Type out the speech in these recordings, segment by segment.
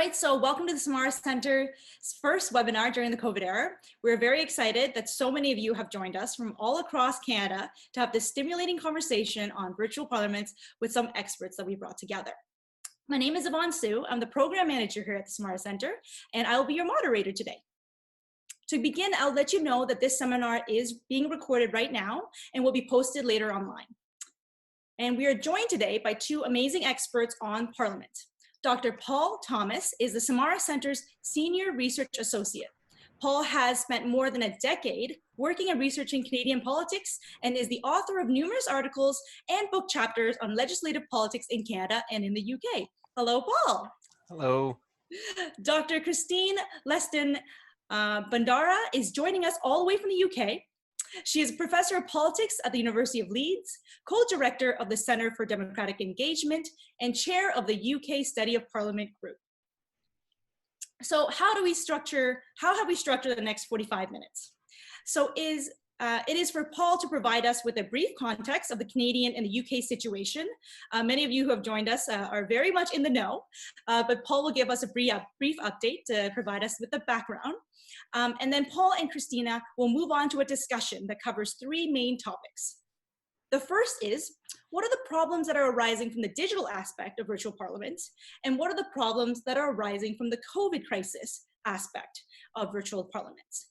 right, so welcome to the Samara Centre's first webinar during the COVID era. We're very excited that so many of you have joined us from all across Canada to have this stimulating conversation on virtual parliaments with some experts that we brought together. My name is Yvonne Su. I'm the program manager here at the Samara Centre, and I will be your moderator today. To begin, I'll let you know that this seminar is being recorded right now and will be posted later online. And we are joined today by two amazing experts on Parliament. Dr. Paul Thomas is the Samara Centre's Senior Research Associate. Paul has spent more than a decade working and researching Canadian politics and is the author of numerous articles and book chapters on legislative politics in Canada and in the UK. Hello, Paul. Hello. Dr. Christina Leston-Bandeira is joining us all the way from the UK. She is a professor of politics at the University of Leeds, co-director of the Centre for Democratic Engagement, and chair of the UK Study of Parliament group. So how have we structured the next 45 minutes? So it is for Paul to provide us with a brief context of the Canadian and the UK situation. Many of you who have joined us are very much in the know, but Paul will give us a brief update to provide us with the background. And then Paul and Christina will move on to a discussion that covers three main topics. The first is, what are the problems that are arising from the digital aspect of virtual parliaments? And what are the problems that are arising from the COVID crisis aspect of virtual parliaments?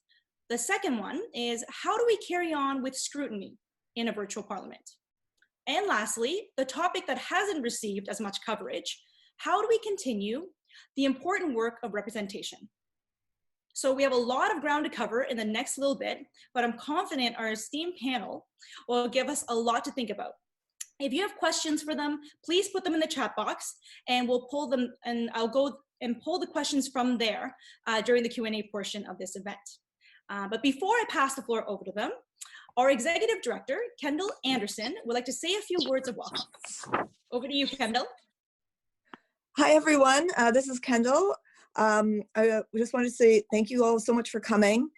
The second one is, how do we carry on with scrutiny in a virtual parliament? And lastly, the topic that hasn't received as much coverage, how do we continue the important work of representation? So we have a lot of ground to cover in the next little bit, but I'm confident our esteemed panel will give us a lot to think about. If you have questions for them, please put them in the chat box and we'll pull them, and I'll go and pull the questions from there during the Q&A portion of this event. But before I pass the floor over to them, our executive director, Kendall Anderson, would like to say a few words of welcome. Over to you, Kendall. Hi, everyone. This is Kendall. I just want to say thank you all so much for coming.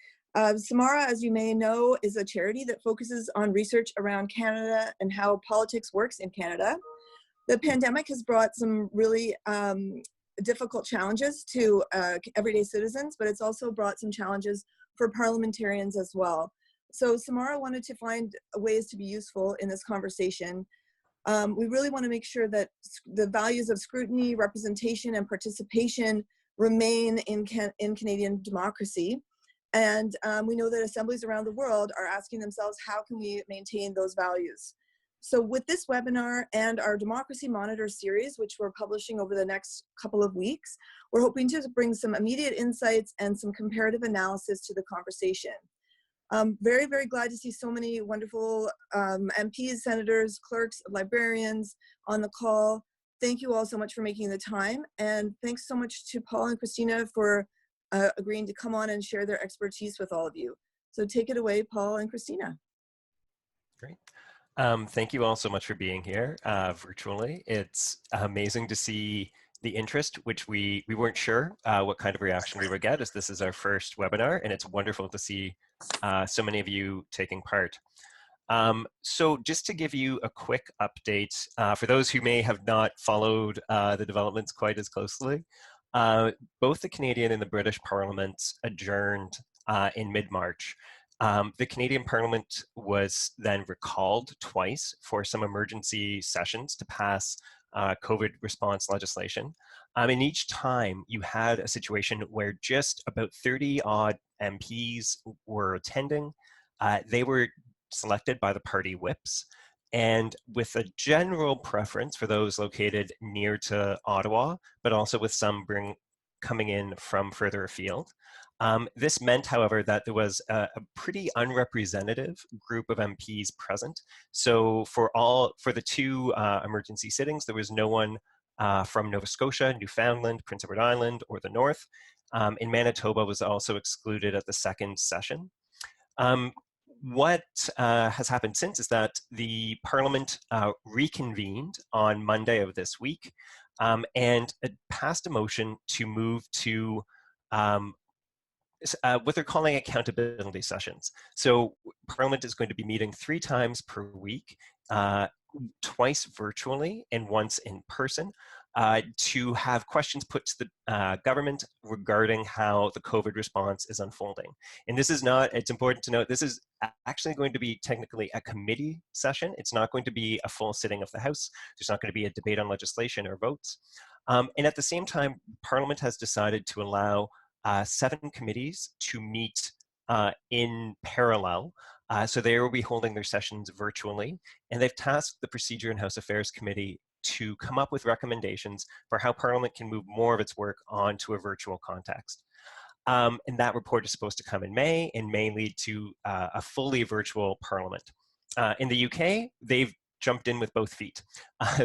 Samara, as you may know, is a charity that focuses on research around Canada and how politics works in Canada. The pandemic has brought some really difficult challenges to everyday citizens, but it's also brought some challenges for parliamentarians as well. So Samara wanted to find ways to be useful in this conversation. We really want to make sure that the values of scrutiny, representation, and participation remain in Canadian democracy. And we know that assemblies around the world are asking themselves, how can we maintain those values? So with this webinar and our Democracy Monitor series, which we're publishing over the next couple of weeks, we're hoping to bring some immediate insights and some comparative analysis to the conversation. Very, very glad to see so many wonderful MPs, senators, clerks, librarians on the call. Thank you all so much for making the time. And thanks so much to Paul and Christina for agreeing to come on and share their expertise with all of you. So take it away, Paul and Christina. Great. Thank you all so much for being here virtually. It's amazing to see the interest, which we weren't sure what kind of reaction we would get, as this is our first webinar, and it's wonderful to see so many of you taking part. So just to give you a quick update, for those who may have not followed the developments quite as closely, both the Canadian and the British parliaments adjourned in mid-March. The Canadian Parliament was then recalled twice for some emergency sessions to pass COVID response legislation. And each time you had a situation where just about 30 odd MPs were attending. They were selected by the party whips, and with a general preference for those located near to Ottawa, but also with some coming in from further afield. This meant, however, that there was a pretty unrepresentative group of MPs present. So for the two emergency sittings, there was no one from Nova Scotia, Newfoundland, Prince Edward Island, or the North. And Manitoba was also excluded at the second session. What has happened since is that the Parliament reconvened on Monday of this week and it passed a motion to move to what they're calling accountability sessions. So Parliament is going to be meeting 3 times per week, twice virtually and once in person, to have questions put to the government regarding how the COVID response is unfolding. And this is not, it's important to note, this is actually going to be technically a committee session. It's not going to be a full sitting of the House. There's not going to be a debate on legislation or votes. And at the same time, Parliament has decided to allow 7 committees to meet in parallel. So they will be holding their sessions virtually, and they've tasked the Procedure and House Affairs Committee to come up with recommendations for how Parliament can move more of its work onto a virtual context. And that report is supposed to come in May, and may lead to a fully virtual Parliament. In the UK, they've jumped in with both feet.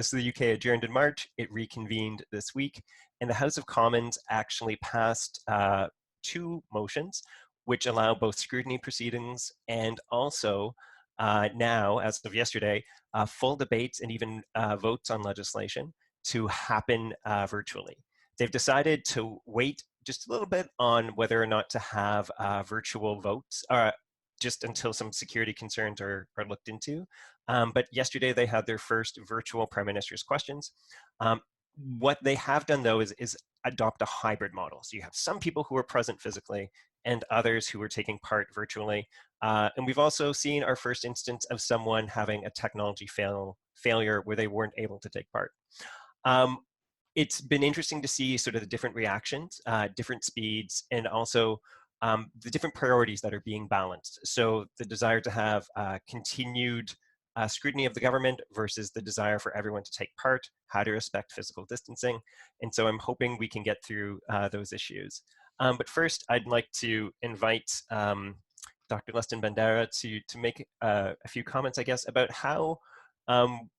So the UK adjourned in March, it reconvened this week, and the House of Commons actually passed 2 motions which allow both scrutiny proceedings and also now, as of yesterday, full debates and even votes on legislation to happen virtually. They've decided to wait just a little bit on whether or not to have virtual votes, just until some security concerns are looked into. But yesterday they had their first virtual Prime Minister's questions. What they have done though is adopt a hybrid model. So you have some people who are present physically and others who are taking part virtually. And we've also seen our first instance of someone having a technology failure where they weren't able to take part. It's been interesting to see sort of the different reactions, different speeds, and also the different priorities that are being balanced. So the desire to have continued scrutiny of the government versus the desire for everyone to take part, how to respect physical distancing. And so I'm hoping we can get through those issues. But first, I'd like to invite Dr. Leston-Bandeira to make a few comments, I guess, about how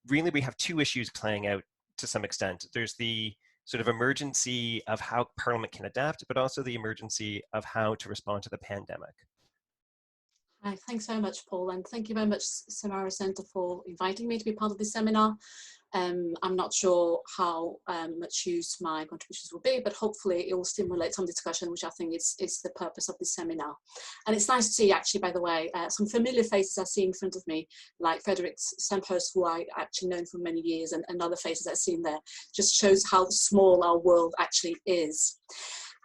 really we have 2 issues playing out to some extent. There's the sort of emergency of how Parliament can adapt, but also the emergency of how to respond to the pandemic. Hi, thanks very much, Paul, and thank you very much, Samara Centre, for inviting me to be part of this seminar. I'm not sure how much use my contributions will be, but hopefully it will stimulate some discussion, which I think is the purpose of this seminar. And it's nice to see, actually, by the way, some familiar faces I see in front of me, like Frederick Semphurst, who I actually known for many years, and other faces I've seen there. Just shows how small our world actually is.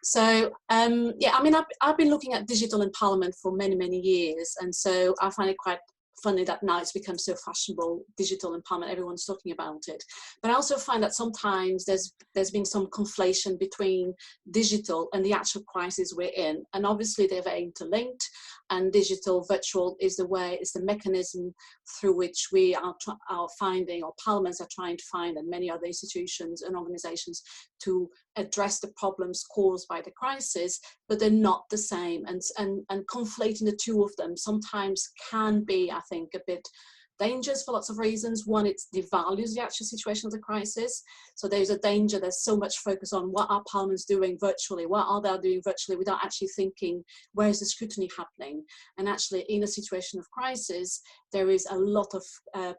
So, yeah, I mean, I've been looking at digital in Parliament for many, many years. And so I find it quite funny that now it's become so fashionable, digital in Parliament, everyone's talking about it. But I also find that sometimes there's been some conflation between digital and the actual crisis we're in. And obviously they're very interlinked, and digital virtual is the mechanism through which we are finding, or parliaments are trying to find, and many other institutions and organizations, to address the problems caused by the crisis, but they're not the same. And conflating the 2 of them sometimes can be, I think, a bit dangerous for lots of reasons. One, it devalues the actual situation of the crisis. So there's a danger, there's so much focus on what are parliaments doing virtually, what are they doing virtually, without actually thinking, where is the scrutiny happening? And actually, in a situation of crisis, there is a lot of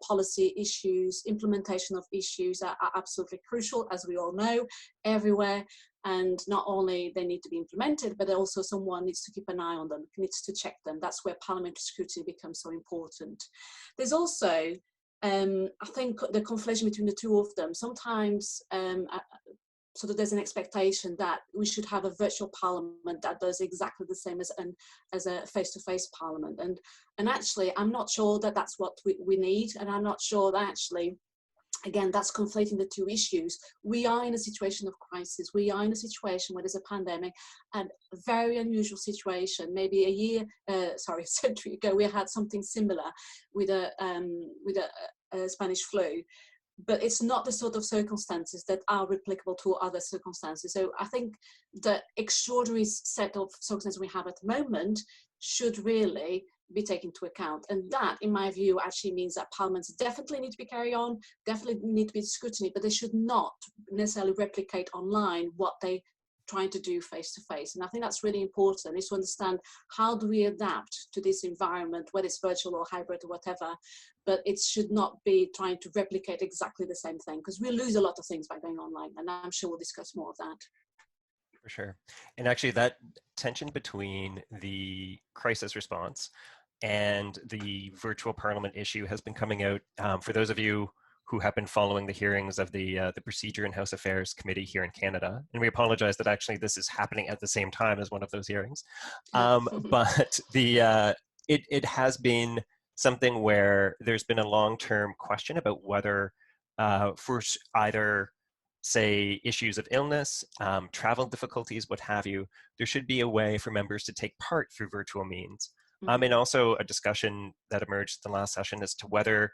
policy issues, implementation of issues that are absolutely crucial, as we all know, everywhere. And not only they need to be implemented, but also someone needs to keep an eye on them, needs to check them. That's where parliamentary scrutiny becomes so important. There's also, I think, the conflation between the 2 of them. Sometimes sort of there's an expectation that we should have a virtual parliament that does exactly the same as a face-to-face parliament. And actually, I'm not sure that that's what we need. And I'm not sure that actually, again, that's conflating the 2 issues. We are in a situation of crisis. We are in a situation where there's a pandemic, and a very unusual situation. Maybe a century ago, we had something similar with a Spanish flu. But it's not the sort of circumstances that are replicable to other circumstances. So I think the extraordinary set of circumstances we have at the moment should really be taken into account. And that, in my view, actually means that parliaments definitely need to be carried on, definitely need to be scrutiny, but they should not necessarily replicate online what they trying to do face to face. And I think that's really important, is to understand how do we adapt to this environment, whether it's virtual or hybrid or whatever, but it should not be trying to replicate exactly the same thing, because we lose a lot of things by going online. And I'm sure we'll discuss more of that. For sure. And actually that tension between the crisis response and the virtual parliament issue has been coming out for those of you who have been following the hearings of the Procedure and House Affairs Committee here in Canada. And we apologize that actually this is happening at the same time as one of those hearings. But it has been something where there's been a long-term question about whether for either, say, issues of illness, travel difficulties, what have you, there should be a way for members to take part through virtual means. And also a discussion that emerged in the last session as to whether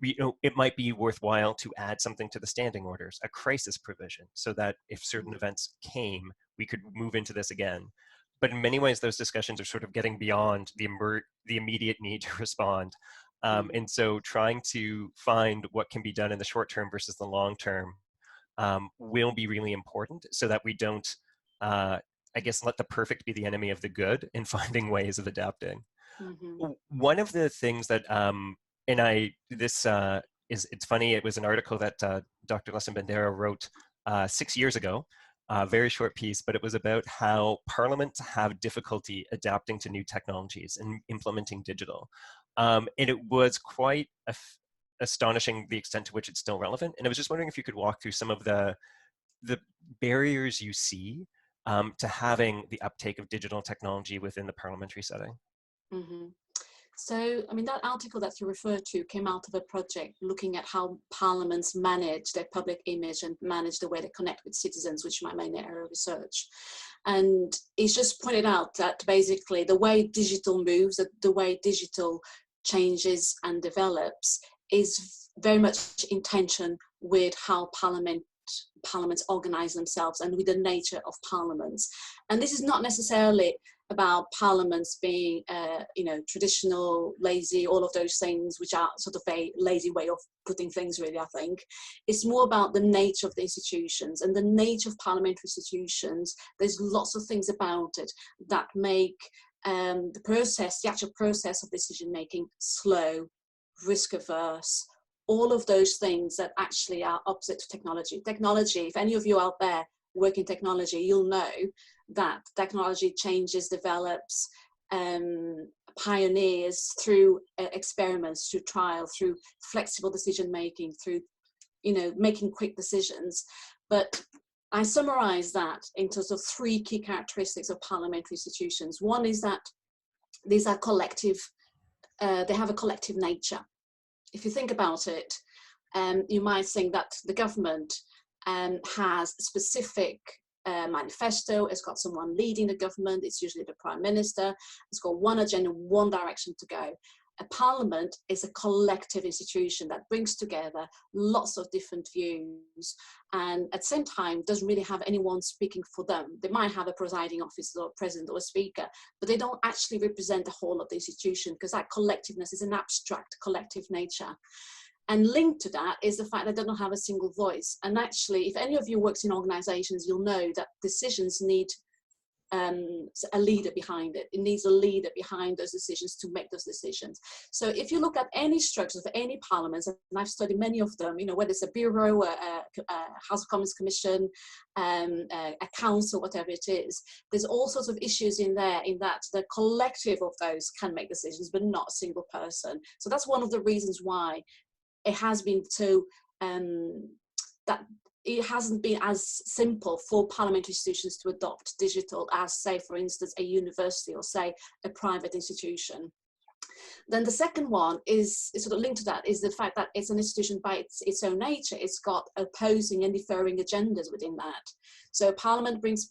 it might be worthwhile to add something to the standing orders, a crisis provision, so that if certain events came, we could move into this again. But in many ways, those discussions are sort of getting beyond the immediate need to respond. And so trying to find what can be done in the short term versus the long term will be really important, so that we don't, I guess, let the perfect be the enemy of the good in finding ways of adapting. One of the things that, it's funny, it was an article that Dr. Leston-Bandeira wrote 6 years ago, a very short piece, but it was about how parliaments have difficulty adapting to new technologies and implementing digital. And it was quite astonishing the extent to which it's still relevant. And I was just wondering if you could walk through some of the barriers you see to having the uptake of digital technology within the parliamentary setting. So, I mean, that article that you referred to came out of a project looking at how parliaments manage their public image and manage the way they connect with citizens, which is my main area of research. And it's just pointed out that basically the way digital moves, the way digital changes and develops is very much in tension with how parliaments organize themselves and with the nature of parliaments. And this is not necessarily about parliaments being, traditional, lazy, all of those things, which are sort of a lazy way of putting things, really, I think. It's more about the nature of the institutions and the nature of parliamentary institutions. There's lots of things about it that make the actual process of decision-making slow, risk-averse, all of those things that actually are opposite to technology. Technology, if any of you out there work in technology, you'll know that technology changes, develops, pioneers through experiments, through trial, through flexible decision making, through making quick decisions. But I summarize that in terms of 3 key characteristics of parliamentary institutions. One is that these are collective, they have a collective nature. If you think about it, you might think that the government has a specific manifesto, it's got someone leading the government, it's usually the Prime Minister, it's got one agenda, one direction to go. A parliament is a collective institution that brings together lots of different views and at the same time doesn't really have anyone speaking for them. They might have a presiding officer or a president or a speaker, but they don't actually represent the whole of the institution because that collectiveness is an abstract collective nature. And linked to that is the fact that they don't have a single voice. And actually, if any of you works in organizations, you'll know that decisions need a leader behind it. It needs a leader behind those decisions to make those decisions. So if you look at any structures of any parliaments, and I've studied many of them, whether it's a bureau, a House of Commons Commission, a council, whatever it is, there's all sorts of issues in there in that the collective of those can make decisions, but not a single person. So that's one of the reasons why it has been so, that it hasn't been as simple for parliamentary institutions to adopt digital as, say, for instance, a university or, say, a private institution. Then the second one is sort of linked to that, is the fact that it's an institution by its own nature. It's got opposing and differing agendas within that. So Parliament brings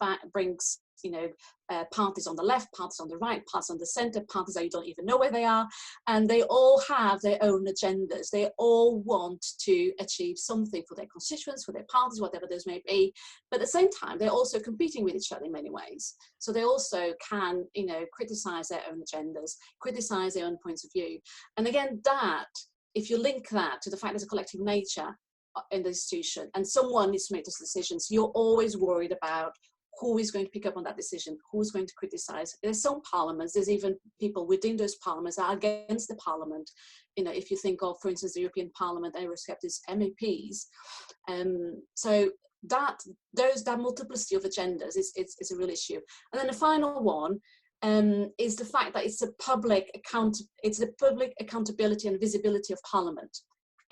parties on the left, parties on the right, parties on the centre, parties that you don't even know where they are, and they all have their own agendas. They all want to achieve something for their constituents, for their parties, whatever those may be, but at the same time they're also competing with each other in many ways. So they also can, criticise their own agendas, criticise their own points of view. And again, that, if you link that to the fact there's a collective nature in the institution and someone needs to make those decisions, you're always worried about who is going to pick up on that decision, who's going to criticise. There's some parliaments, there's even people within those parliaments that are against the parliament. If you think of, for instance, the European Parliament, Eurosceptics MEPs. So that multiplicity of agendas is a real issue. And then the final one is the fact that it's the public accountability and visibility of Parliament.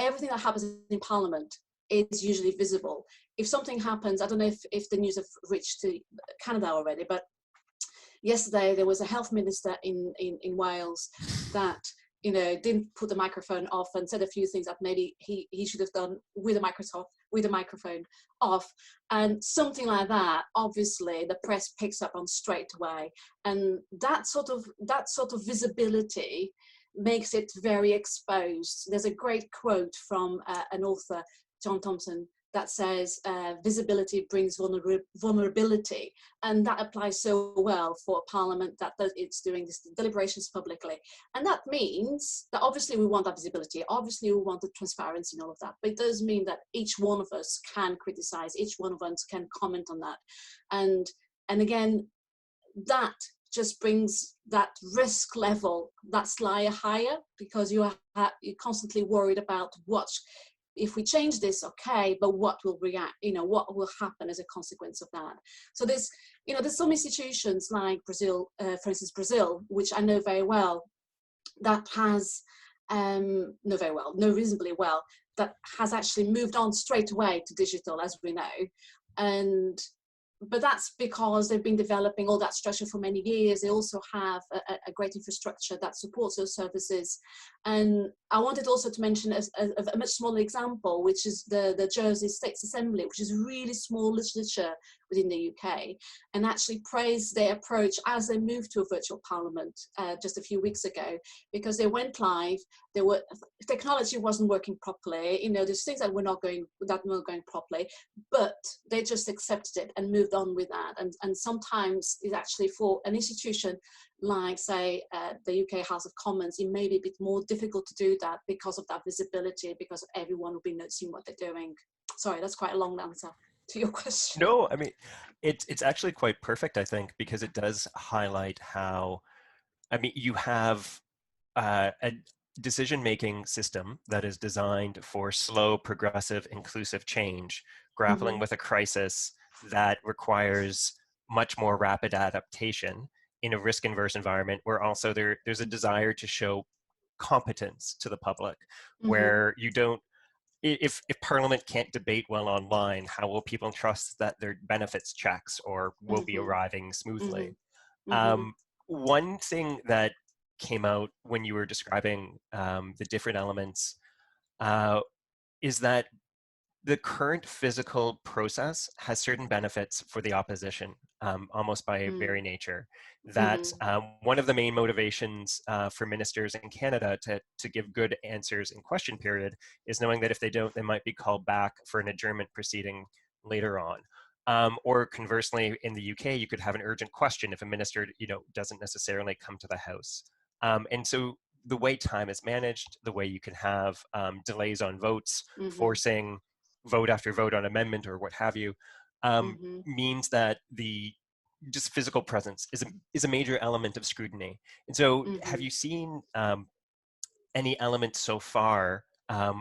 everything that happens in Parliament is usually visible. If something happens, I don't know if the news have reached to Canada already, but yesterday there was a health minister in Wales that, you know, didn't put the microphone off and said a few things that maybe he should have done with the microphone off, and something like that. Obviously, the press picks up on straight away, and that sort of visibility makes it very exposed. There's a great quote from an author, John Thompson, that says visibility brings vulnerability, and that applies so well for a Parliament that it's doing this deliberations publicly. And that means that obviously we want that visibility, obviously we want the transparency and all of that, but it does mean that each one of us can criticize, each one of us can comment on that, and again, that just brings that risk level that slightly higher, because you're constantly worried about what, if we change this, okay, but what will what will happen as a consequence of that. So there's some institutions like Brazil, for instance, Brazil, which I know very well, that has, know reasonably well, that has actually moved on straight away to digital, as we know. But that's because they've been developing all that structure for many years. They also have a great infrastructure that supports those services. And I wanted also to mention a much smaller example, which is the Jersey States Assembly, which is really small legislature within the UK, and actually praised their approach as they moved to a virtual parliament just a few weeks ago, because they went live. Technology wasn't working properly. There's things that were not going properly, but they just accepted it and moved on with that. And sometimes it's actually, for an institution like, say, the UK House of Commons, it may be a bit more difficult to do that because of that visibility, because everyone will be noticing what they're doing. Sorry, that's quite a long answer to your question. No, I mean, it's actually quite perfect, I think, because it does highlight how, you have a decision-making system that is designed for slow, progressive, inclusive change, grappling with a crisis that requires much more rapid adaptation in a risk-averse environment, where also there's a desire to show competence to the public, where you don't, if Parliament can't debate well online, how will people trust that their benefits checks will be arriving smoothly? One thing that came out when you were describing the different elements is that the current physical process has certain benefits for the opposition, almost by very nature. That one of the main motivations for ministers in Canada to give good answers in question period is knowing that if they don't, they might be called back for an adjournment proceeding later on. Or conversely, in the UK, you could have an urgent question if a minister, doesn't necessarily come to the House. And so the way time is managed, the way you can have delays on votes, forcing vote after vote on amendment or what have you, means that the just physical presence is a major element of scrutiny. And so have you seen any elements so far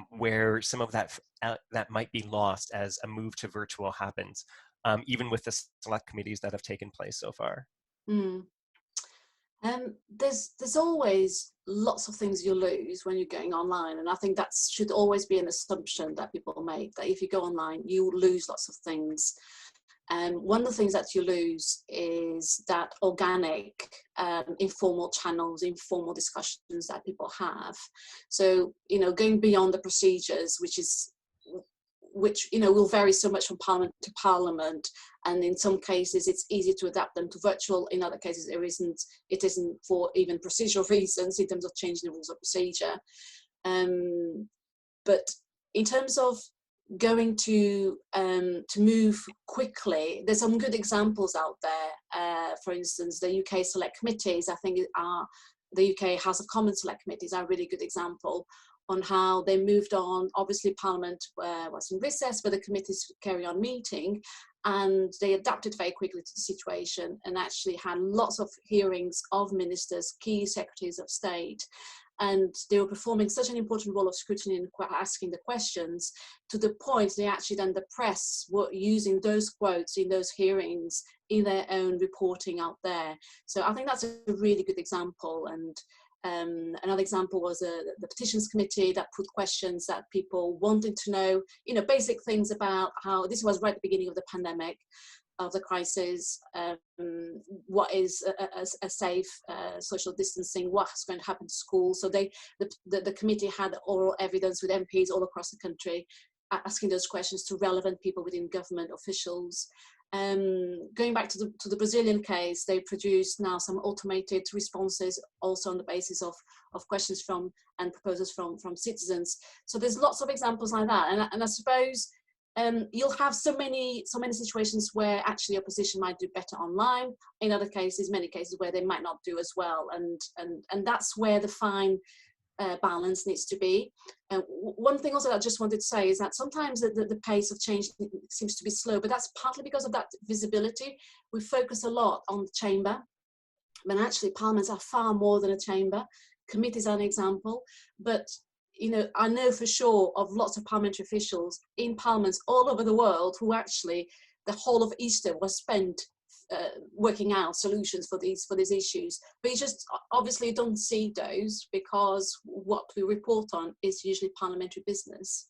where some of that might be lost as a move to virtual happens, even with the select committees that have taken place so far? There's always lots of things you lose when you're going online, and I think that should always be an assumption that people make, that if you go online you lose lots of things. One of the things that you lose is that organic, informal channels, informal discussions that people have. So, going beyond the procedures, which will vary so much from parliament to parliament, and in some cases it's easy to adapt them to virtual, in other cases it isn't for even procedural reasons in terms of changing the rules of procedure. But in terms of going to move quickly, there's some good examples out there. For instance, the UK select committees, I think the UK House of Commons select committees are a really good example on how they moved on. Obviously Parliament was in recess, but the committees carry on meeting, and they adapted very quickly to the situation and actually had lots of hearings of ministers, key secretaries of state, and they were performing such an important role of scrutiny and asking the questions, to the point they actually then, the press were using those quotes in those hearings in their own reporting out there. So I think that's a really good example, and Another example was the petitions committee that put questions that people wanted to know, basic things about how, this was right at the beginning of the pandemic, of the crisis, what is a safe social distancing, what's going to happen to schools. So the committee had oral evidence with MPs all across the country, asking those questions to relevant people within government officials. Going back to the Brazilian case, they produced now some automated responses also on the basis of questions from and proposals from citizens. So there's lots of examples like that, and I suppose you'll have so many situations where actually opposition might do better online. In other cases, many cases where they might not do as well, and that's where the fine balance needs to be. One thing also that I just wanted to say is that sometimes the pace of change seems to be slow, but that's partly because of that visibility. We focus a lot on the chamber, but actually parliaments are far more than a chamber. Committees are an example, but I know for sure of lots of parliamentary officials in parliaments all over the world who actually the whole of Easter was spent working out solutions for these issues, but you just obviously don't see those because what we report on is usually parliamentary business.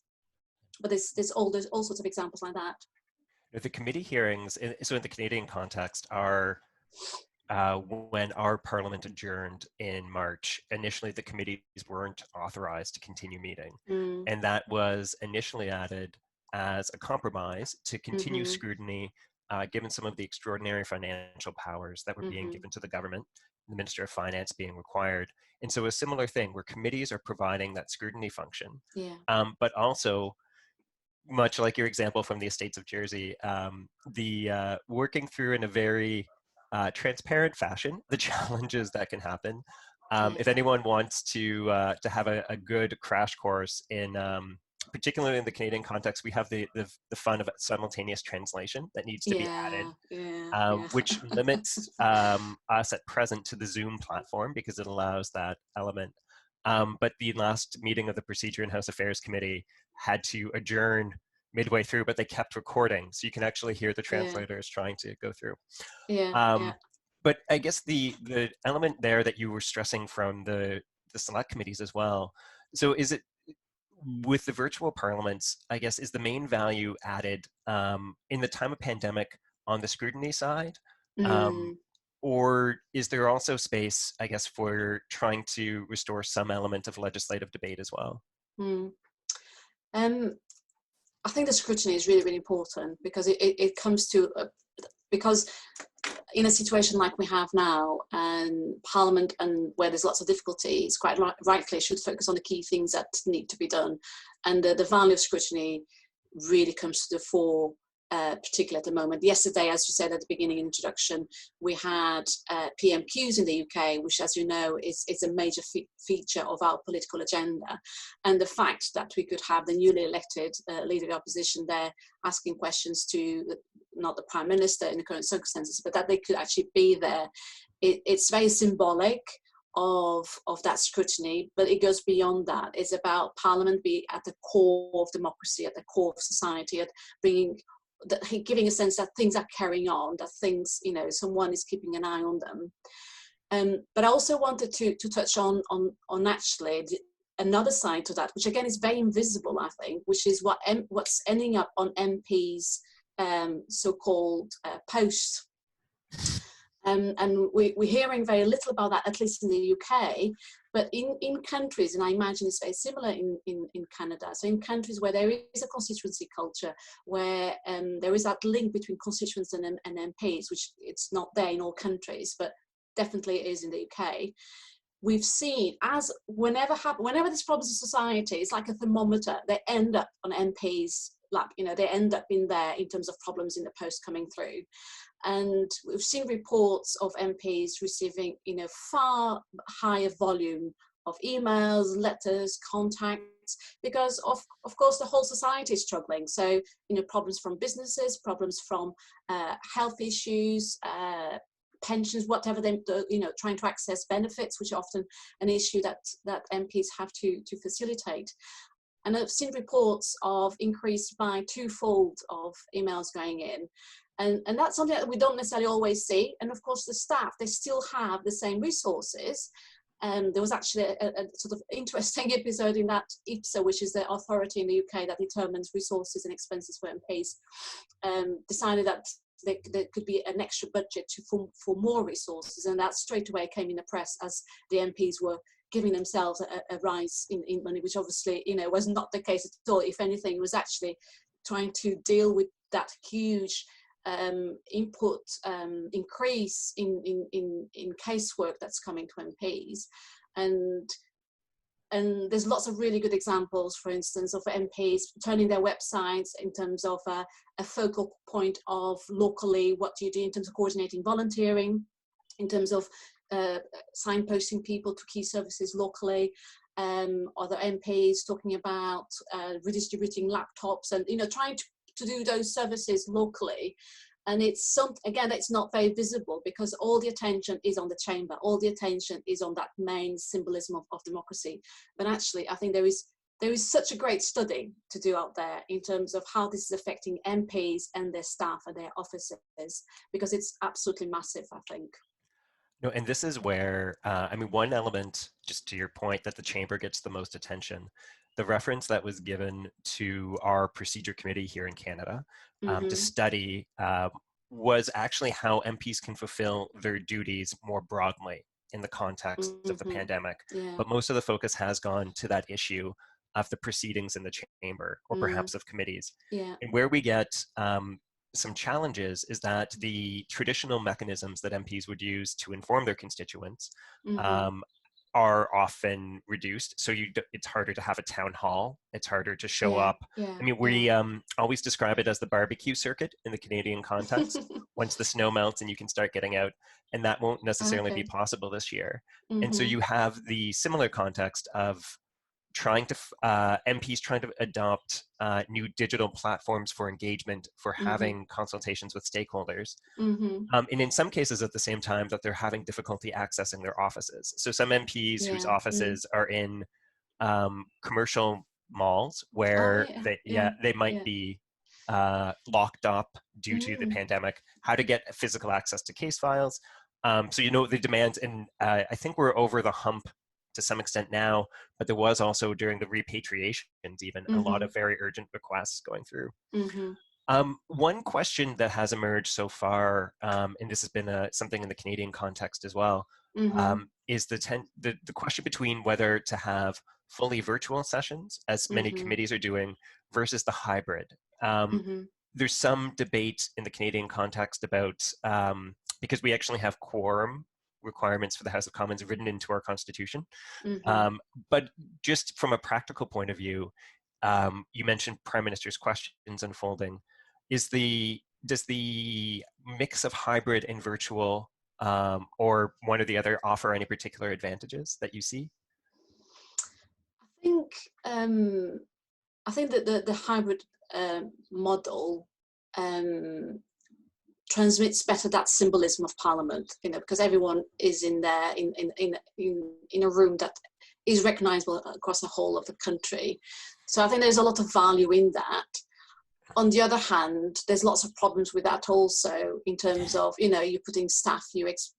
But there's all sorts of examples like that. The committee hearings, so in the Canadian context, are when our parliament adjourned in March. Initially, the committees weren't authorized to continue meeting, and that was initially added as a compromise to continue scrutiny. Given some of the extraordinary financial powers that were being given to the government, the Minister of Finance being required. And so a similar thing where committees are providing that scrutiny function, but also, much like your example from the Estates of Jersey, the working through in a very transparent fashion, the challenges that can happen. If anyone wants to have a good crash course in, particularly in the Canadian context, we have the fun of simultaneous translation that needs to be added, which limits us at present to the Zoom platform because it allows that element. But the last meeting of the Procedure and House Affairs Committee had to adjourn midway through, but they kept recording, so you can actually hear the translators trying to go through. But I guess the element there that you were stressing from the select committees as well, so is it, with the virtual parliaments, I guess, is the main value added in the time of pandemic on the scrutiny side? Or is there also space, I guess, for trying to restore some element of legislative debate as well? I think the scrutiny is really, really important because it comes to, because in a situation like we have now, and Parliament, and where there's lots of difficulties, quite rightly should focus on the key things that need to be done. And the value of scrutiny really comes to the fore, particularly at the moment. Yesterday, as you said at the beginning introduction, we had PMQs in the UK, which, as you know, is a major feature of our political agenda. And the fact that we could have the newly elected leader of the opposition there asking questions to not the Prime Minister in the current circumstances, but that they could actually be there, it's very symbolic of that scrutiny, but it goes beyond that. It's about Parliament being at the core of democracy, at the core of society, at giving a sense that things are carrying on, that things, someone is keeping an eye on them. But I also wanted to touch on actually another side to that, which again is very invisible, I think, which is what's ending up on MPs' so-called posts. And we're hearing very little about that, at least in the UK, but in countries, and I imagine it's very similar in Canada, so in countries where there is a constituency culture, where there is that link between constituents and MPs, which it's not there in all countries, but definitely it is in the UK. We've seen, as whenever there's problems in society, it's like a thermometer, they end up on MPs' lap, they end up in there in terms of problems in the post coming through. And we've seen reports of MPs receiving, far higher volume of emails, letters, contacts, because of course the whole society is struggling. So, problems from businesses, problems from health issues, pensions, whatever they, trying to access benefits, which are often an issue that MPs have to facilitate. And I've seen reports of increased by twofold of emails going in. And that's something that we don't necessarily always see. And of course, the staff, they still have the same resources, There was actually a sort of interesting episode in that IPSA, which is the authority in the UK that determines resources and expenses for MPs, decided that there could be an extra budget for more resources, and that straight away came in the press as the MPs were giving themselves a rise in money, which obviously, you know, was not the case at all. If anything, it was actually trying to deal with that huge input increase in casework that's coming to MPs. And there's lots of really good examples, for instance, of MPs turning their websites in terms of a focal point of locally, what do you do in terms of coordinating volunteering, in terms of signposting people to key services locally, other MPs talking about redistributing laptops and, you know, trying to do those services locally. And it's again, it's not very visible because all the attention is on the chamber, all the attention is on that main symbolism of democracy. But actually, I think there is such a great study to do out there in terms of how this is affecting MPs and their staff and their officers, because it's absolutely massive, I think. No, and this is where, I mean, one element, just to your point, that the chamber gets the most attention, the reference that was given to our procedure committee here in Canada to study was actually how MPs can fulfill their duties more broadly in the context of the pandemic. Yeah. But most of the focus has gone to that issue of the proceedings in the chamber, or perhaps of committees. Yeah. And where we get some challenges is that the traditional mechanisms that MPs would use to inform their constituents are often reduced. So it's harder to have a town hall. It's harder to show up. Yeah. I mean, we always describe it as the barbecue circuit in the Canadian context. Once the snow melts and you can start getting out, and that won't necessarily be possible this year. And so you have the similar context of trying to MPs trying to adopt new digital platforms for engagement, for having consultations with stakeholders, and in some cases at the same time that they're having difficulty accessing their offices. So some MPs whose offices are in commercial malls where they might be locked up due to the pandemic, how to get physical access to case files. So, you know, the demands, and I think we're over the hump to some extent now, but there was also during the repatriations even a lot of very urgent requests going through. One question that has emerged so far, and this has been something in the Canadian context as well, is the question between whether to have fully virtual sessions, as many committees are doing, versus the hybrid. There's some debate in the Canadian context about, because we actually have quorum requirements for the House of Commons written into our constitution. But just from a practical point of view, you mentioned Prime Minister's questions unfolding. Does the mix of hybrid and virtual, or one or the other, offer any particular advantages that you see? I think that the hybrid model transmits better that symbolism of Parliament, you know, because everyone is in there in a room that is recognisable across the whole of the country. So I think there's a lot of value in that. On the other hand, there's lots of problems with that also, in terms of, you know, you're putting staff,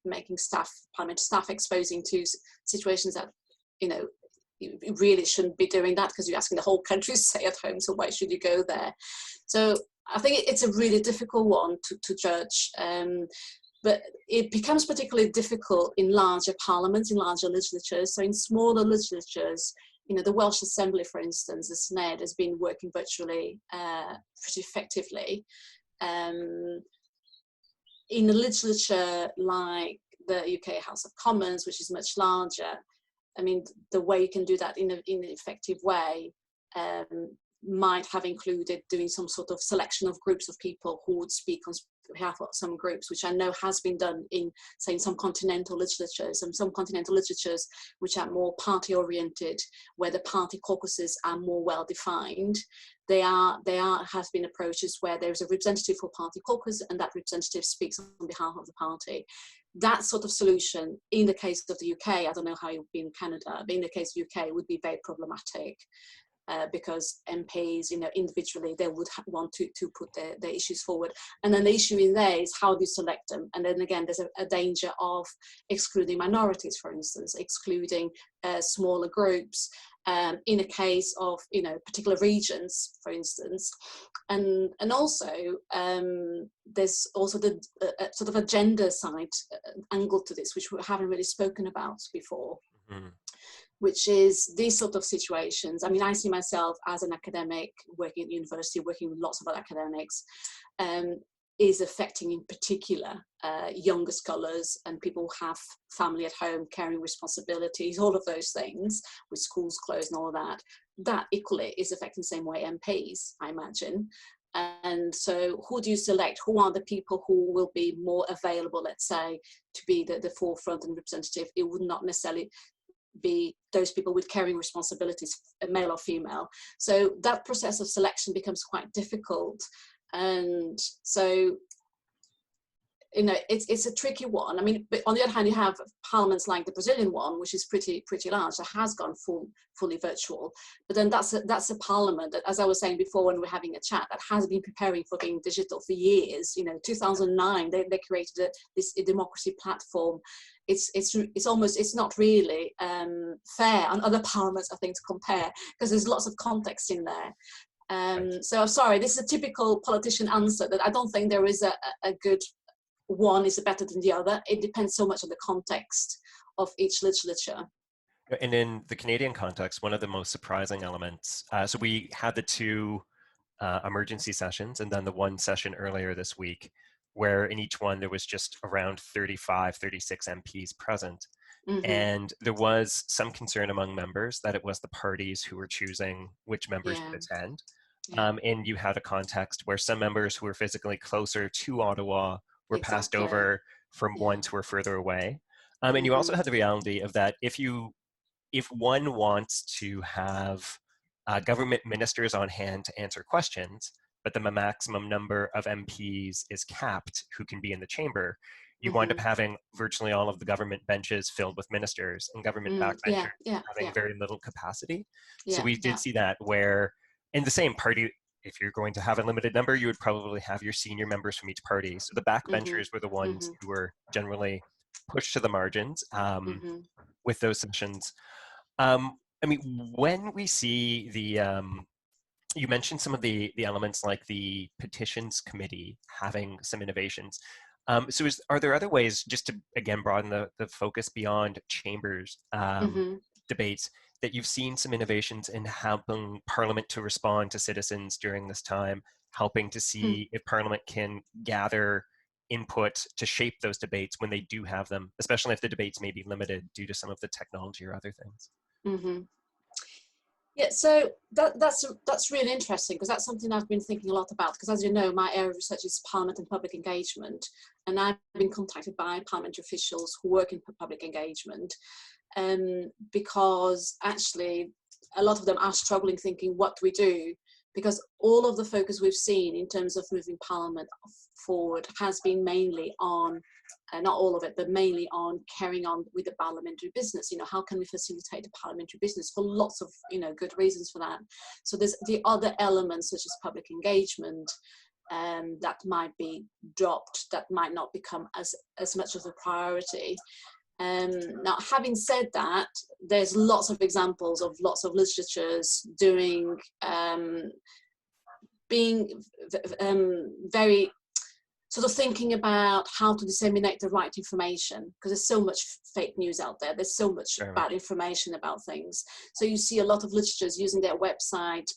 making staff, parliamentary staff, exposing to situations that, you know, you really shouldn't be doing that, because you're asking the whole country to stay at home, so why should you go there? So I think it's a really difficult one to judge, but it becomes particularly difficult in larger parliaments, in larger legislatures. So in smaller legislatures, you know, the Welsh Assembly, for instance, the SNED, has been working virtually pretty effectively. In a legislature like the UK House of Commons, which is much larger, I mean, the way you can do that in an effective way might have included doing some sort of selection of groups of people who would speak on behalf of some groups, which I know has been done in, say, in some continental legislatures, and some continental legislatures which are more party oriented, where the party caucuses are more well defined. There has been approaches where there is a representative for party caucus, and that representative speaks on behalf of the party. That sort of solution, in the case of the UK, I don't know how it would be in Canada, but in the case of the UK, would be very problematic. because MPs, individually, they would want to put their issues forward. And then the issue in there is how do you select them? And then again, there's a danger of excluding minorities, for instance, excluding smaller groups, in a case of, particular regions, for instance. And also, there's also the sort of a gender side angle to this, which we haven't really spoken about before. Mm-hmm. Which is these sort of situations. I mean, I see myself as an academic working at university, working with lots of other academics, is affecting in particular younger scholars and people who have family at home, caring responsibilities, all of those things, with schools closed and all of that. That equally is affecting the same way MPs, I imagine. And so who do you select? Who are the people who will be more available, let's say, to be the forefront and representative? It would not necessarily be those people with caring responsibilities, male or female. So that process of selection becomes quite difficult. And so, it's a tricky one. I mean, but on the other hand, you have parliaments like the Brazilian one, which is pretty large, that has gone fully virtual. But then that's a parliament that, as I was saying before when we were having a chat, that has been preparing for being digital for years. 2009, they created this democracy platform. It's not really fair on other parliaments, I think, to compare, because there's lots of context in there. So I'm sorry, this is a typical politician answer that I don't think there is a good one is better than the other. It depends so much on the context of each legislature. And in the Canadian context, one of the most surprising elements, so we had the two emergency sessions and then the one session earlier this week, where in each one there was just around 35, 36 MPs present. Mm-hmm. And there was some concern among members that it was the parties who were choosing which members would attend. Yeah. And you had a context where some members who were physically closer to Ottawa were passed over from ones who were further away. And you also had the reality of that if one wants to have government ministers on hand to answer questions, but the maximum number of MPs is capped who can be in the chamber, you wind up having virtually all of the government benches filled with ministers and government backbenchers having very little capacity. So we did see that where in the same party, if you're going to have a limited number, you would probably have your senior members from each party. So the backbenchers were the ones who were generally pushed to the margins with those sessions. I mean, when we see the, you mentioned some of the elements like the petitions committee having some innovations. So are there other ways, just to, again, broaden the focus beyond chambers debates, that you've seen some innovations in helping Parliament to respond to citizens during this time, helping to see if Parliament can gather input to shape those debates when they do have them, especially if the debates may be limited due to some of the technology or other things? Yeah, so that's really interesting, because that's something I've been thinking a lot about, because as you know, my area of research is Parliament and public engagement, and I've been contacted by parliamentary officials who work in public engagement, because actually a lot of them are struggling, thinking, what do we do? Because all of the focus we've seen in terms of moving Parliament forward has been mainly on, not all of it, but mainly on carrying on with the parliamentary business. How can we facilitate the parliamentary business, for lots of, good reasons for that. So there's the other elements, such as public engagement, that might be dropped, that might not become as much of a priority. Now, having said that, there's lots of examples of lots of literatures doing, being very sort of thinking about how to disseminate the right information, because there's so much fake news out there. There's so much bad information about things. So you see a lot of literatures using their website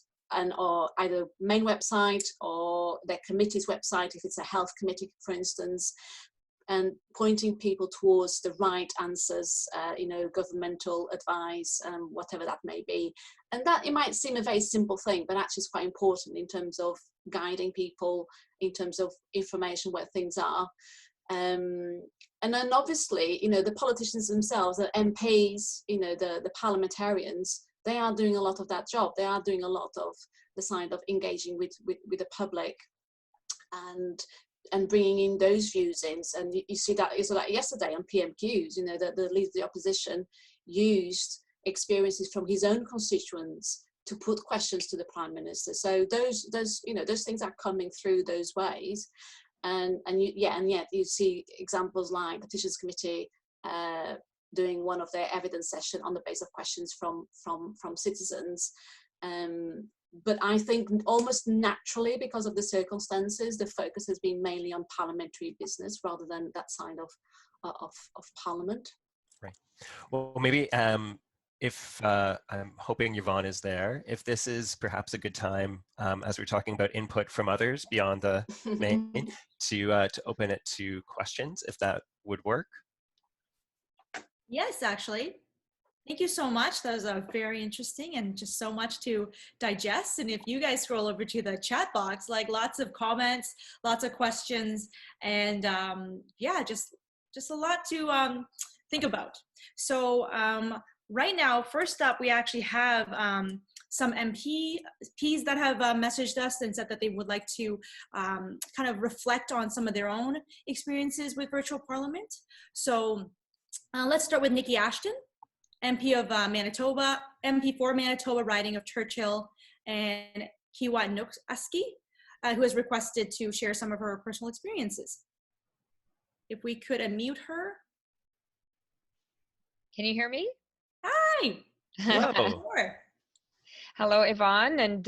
or either main website or their committee's website, if it's a health committee, for instance, and pointing people towards the right answers, governmental advice, whatever that may be. And that, it might seem a very simple thing, but actually it's quite important in terms of guiding people, in terms of information where things are. And then obviously, the politicians themselves, the MPs, the parliamentarians, they are doing a lot of that job. They are doing a lot of the side of engaging with the public and bringing in those views in. And you see that is like yesterday on PMQs, the leader of the opposition used experiences from his own constituents to put questions to the Prime Minister. So those things are coming through those ways, and yet you see examples like Petitions Committee doing one of their evidence session on the basis of questions from citizens. But I think almost naturally, because of the circumstances, the focus has been mainly on parliamentary business rather than that side of Parliament. Right. Well, maybe if I'm hoping Yvonne is there, if this is perhaps a good time, as we're talking about input from others beyond the main, to open it to questions, if that would work. Yes, actually. Thank you so much. That was very interesting and just so much to digest. And if you guys scroll over to the chat box, like lots of comments, lots of questions, and yeah, just a lot to think about. So right now, first up, we actually have some MPs that have messaged us and said that they would like to kind of reflect on some of their own experiences with virtual parliament. So let's start with Niki Ashton, MP of Manitoba, MP for Manitoba riding of Churchill, and Keewatinook Aski, who has requested to share some of her personal experiences. If we could unmute her. Can you hear me? Hi. Hello. Sure. Hello, Yvonne, and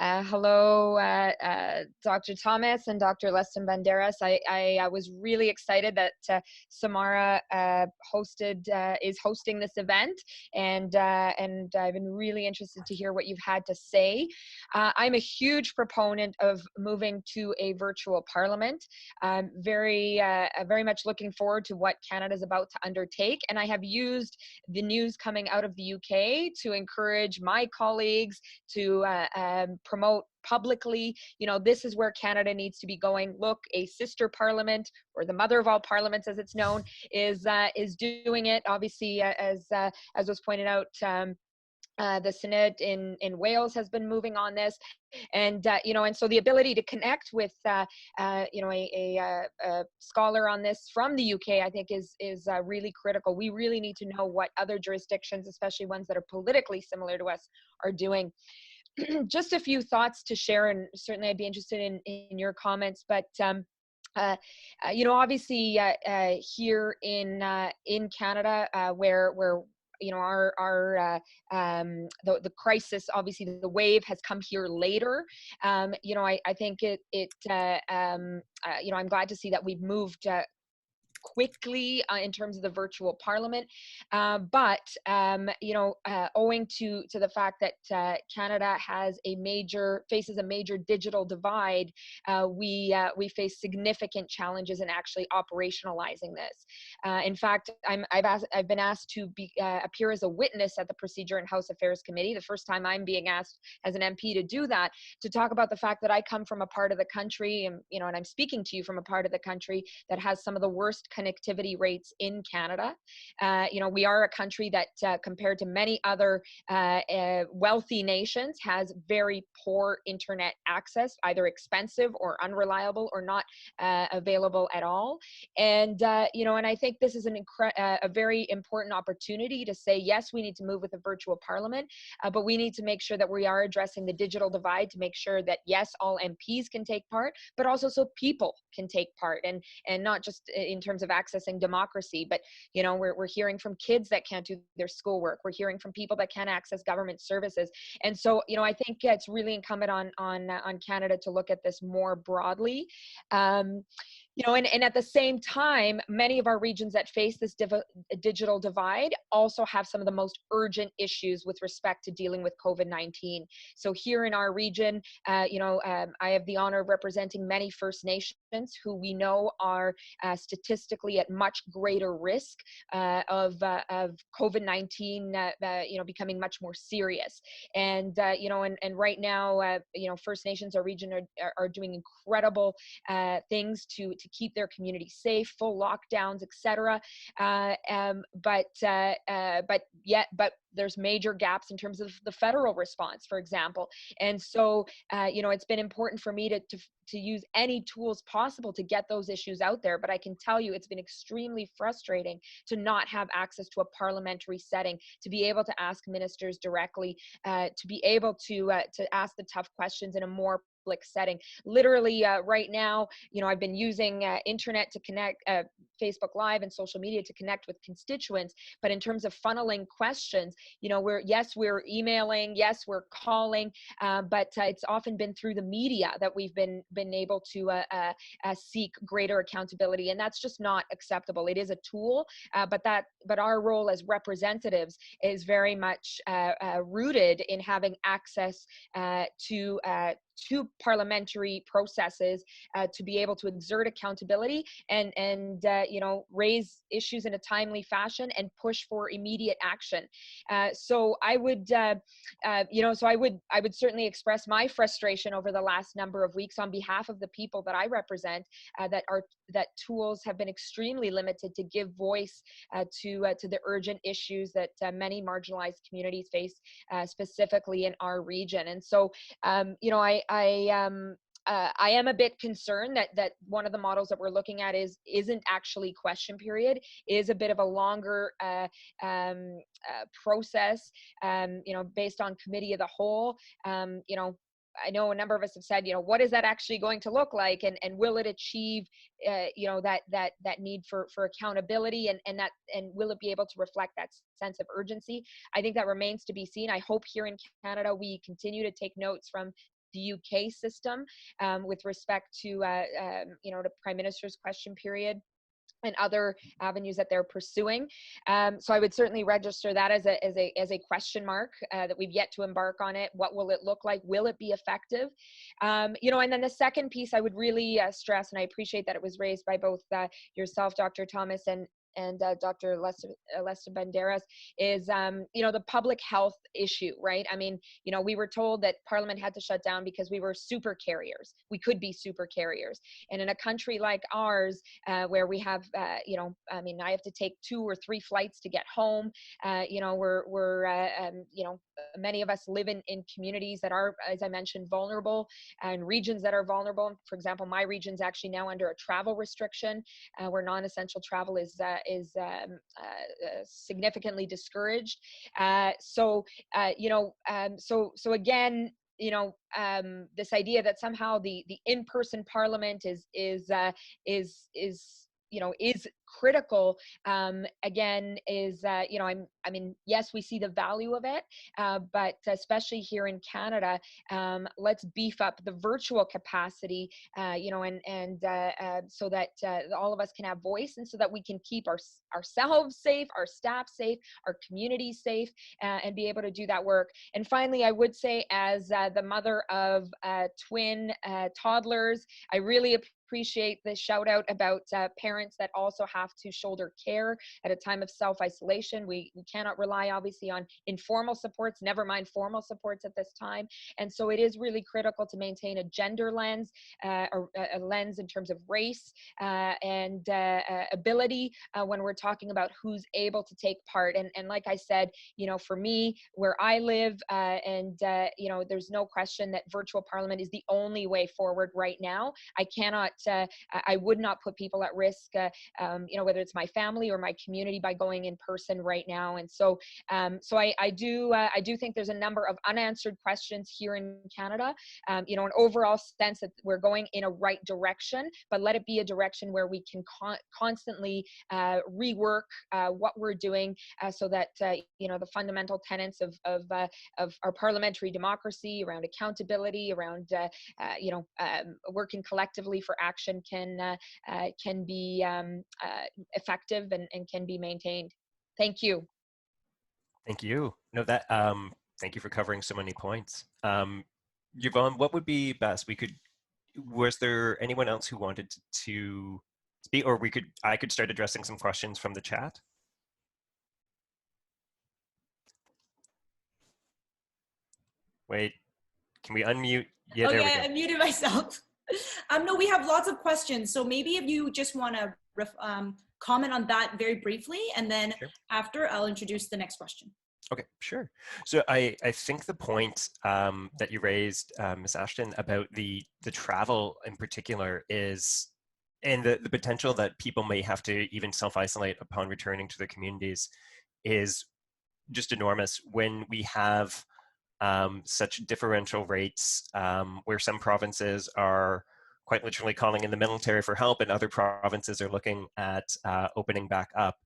hello, Dr. Thomas and Dr. Leston-Bandeira. I was really excited that Samara is hosting this event, and I've been really interested to hear what you've had to say. I'm a huge proponent of moving to a virtual parliament. I'm very much looking forward to what Canada is about to undertake, and I have used the news coming out of the UK to encourage my colleagues to promote publicly, this is where Canada needs to be going. Look, a sister parliament, or the mother of all parliaments as it's known, is doing it. Obviously, as was pointed out, the Synod in Wales has been moving on this, and and so the ability to connect with a scholar on this from the UK, I think is really critical. We really need to know what other jurisdictions, especially ones that are politically similar to us, are doing. Just a few thoughts to share, and certainly I'd be interested in your comments, but obviously here in Canada, where the crisis, obviously the wave has come here later. I think I'm glad to see that we've moved quickly in terms of the virtual parliament, but owing to the fact that Canada faces a major digital divide, we face significant challenges in actually operationalizing this. In fact, I've been asked to appear as a witness at the Procedure and House Affairs Committee, the first time I'm being asked as an MP to do that, to talk about the fact that I come from a part of the country, and I'm speaking to you from a part of the country that has some of the worst connectivity rates in Canada. We are a country that, compared to many other wealthy nations, has very poor internet access, either expensive or unreliable or not available at all. And I think this is a very important opportunity to say, yes, we need to move with a virtual parliament, but we need to make sure that we are addressing the digital divide, to make sure that, yes, all MPs can take part, but also so people can take part, and not just in terms of accessing democracy, but we're hearing from kids that can't do their schoolwork. We're hearing from people that can't access government services. And so I think it's really incumbent on Canada to look at this more broadly. And at the same time, many of our regions that face this digital divide also have some of the most urgent issues with respect to dealing with COVID-19. So here in our region, I have the honor of representing many First Nations who we know are statistically at much greater risk of COVID-19, becoming much more serious. And and right now, First Nations, our region, are doing incredible things to to keep their community safe, full lockdowns, etc. But there's major gaps in terms of the federal response, for example. And so, it's been important for me to use any tools possible to get those issues out there. But I can tell you, it's been extremely frustrating to not have access to a parliamentary setting, to be able to ask ministers directly, to be able to ask the tough questions in a more public setting. Literally right now, I've been using internet to connect, Facebook Live and social media to connect with constituents. But in terms of funneling questions, we're emailing, yes, we're calling, but it's often been through the media that we've been able to seek greater accountability, and that's just not acceptable. It is a tool, but our role as representatives is very much rooted in having access to parliamentary processes to be able to exert accountability and raise issues in a timely fashion and push for immediate action. So I would certainly express my frustration over the last number of weeks on behalf of the people that I represent, that tools have been extremely limited to give voice to the urgent issues that many marginalized communities face, specifically in our region. And so, I am a bit concerned that one of the models that we're looking at isn't actually question period, is a bit of a longer process, based on committee of the whole. I know a number of us have said, what is that actually going to look like, and will it achieve, that need for accountability, and will it be able to reflect that sense of urgency? I think that remains to be seen. I hope here in Canada we continue to take notes from the UK system with respect to the Prime Minister's question period and other avenues that they're pursuing. So I would certainly register that as a question mark, that we've yet to embark on it. What will it look like? Will it be effective? And then the second piece I would really stress, and I appreciate that it was raised by both yourself, Dr. Thomas, and Dr. Leston-Bandeira, is, the public health issue, right? I mean, we were told that Parliament had to shut down because we were super carriers. We could be super carriers. And in a country like ours, where we have, I have to take 2 or 3 flights to get home. Many of us live in communities that are, as I mentioned, vulnerable, and regions that are vulnerable. For example, my region's actually now under a travel restriction, where non-essential travel is significantly discouraged. So again, this idea that somehow the in-person parliament is critical, again, is, yes, we see the value of it, but especially here in Canada, let's beef up the virtual capacity, so that all of us can have voice, and so that we can keep ourselves safe, our staff safe, our communities safe, and be able to do that work. And finally, I would say, as the mother of twin toddlers, I really appreciate the shout out about parents that also have to shoulder care at a time of self-isolation. We cannot rely obviously on informal supports, never mind formal supports at this time. And so it is really critical to maintain a gender lens, or a lens in terms of race and ability when we're talking about who's able to take part. And like I said, for me, where I live, there's no question that virtual parliament is the only way forward right now. I would not put people at risk, whether it's my family or my community, by going in person right now. And so, I do think there's a number of unanswered questions here in Canada. An overall sense that we're going in a right direction, but let it be a direction where we can constantly rework what we're doing, so that the fundamental tenets of our parliamentary democracy around accountability, around working collectively for action can be effective and can be maintained. Thank you. Thank you. No, thank you for covering so many points. Yvonne, what would be best? Was there anyone else who wanted to speak, or I could start addressing some questions from the chat? Wait, can we unmute? Yeah, there we go. I muted myself. No, we have lots of questions. So maybe if you just want to comment on that very briefly, and then after I'll introduce the next question. Okay, sure. So I think the point that you raised, Ms. Ashton, about the travel in particular is, and the potential that people may have to even self-isolate upon returning to their communities is just enormous when we have such differential rates where some provinces are quite literally calling in the military for help and other provinces are looking at opening back up,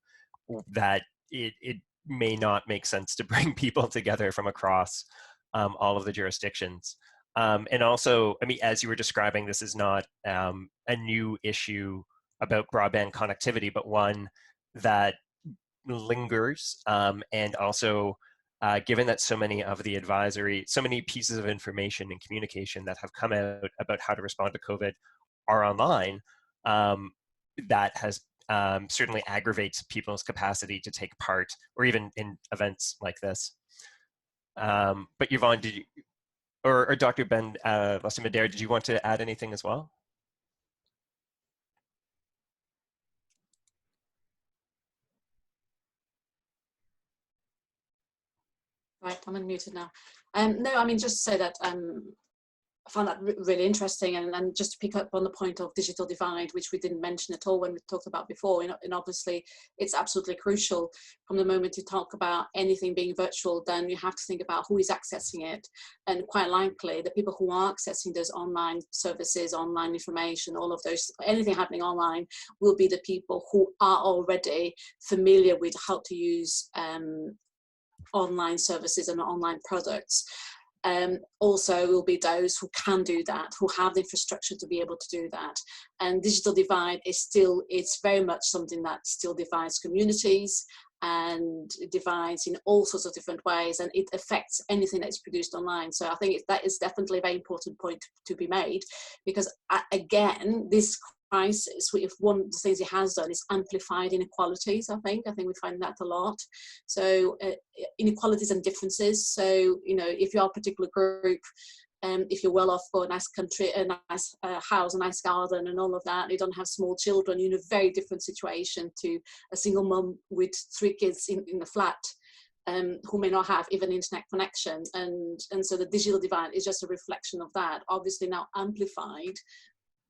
that it may not make sense to bring people together from across all of the jurisdictions. And also, I mean, as you were describing, this is not a new issue about broadband connectivity, but one that lingers. And also, given that so many of the so many pieces of information and communication that have come out about how to respond to COVID are online, that has certainly aggravates people's capacity to take part, or even in events like this. But Yvonne, did you, or Dr. Leston-Bandeira, did you want to add anything as well? Right, I'm unmuted now. No, I mean, just to say that I found that really interesting, and just to pick up on the point of digital divide, which we didn't mention at all when we talked about before, and obviously it's absolutely crucial. From the moment you talk about anything being virtual, then you have to think about who is accessing it, and quite likely the people who are accessing those online services, online information, all of those, anything happening online, will be the people who are already familiar with how to use online services and online products. Also will be those who can do that, who have the infrastructure to be able to do that. And digital divide is still, it's very much something that still divides communities, and it divides in all sorts of different ways, and it affects anything that's produced online. So I think that is definitely a very important point to be made, because again, this crisis, if one of the things it has done is amplified inequalities. I think we find that a lot. So inequalities and differences. So, you know, if you are a particular group, if you're well off, got a nice country, a nice house, a nice garden and all of that, you don't have small children, you're in a very different situation to a single mum with 3 kids in a flat, who may not have even internet connection. And so the digital divide is just a reflection of that, obviously now amplified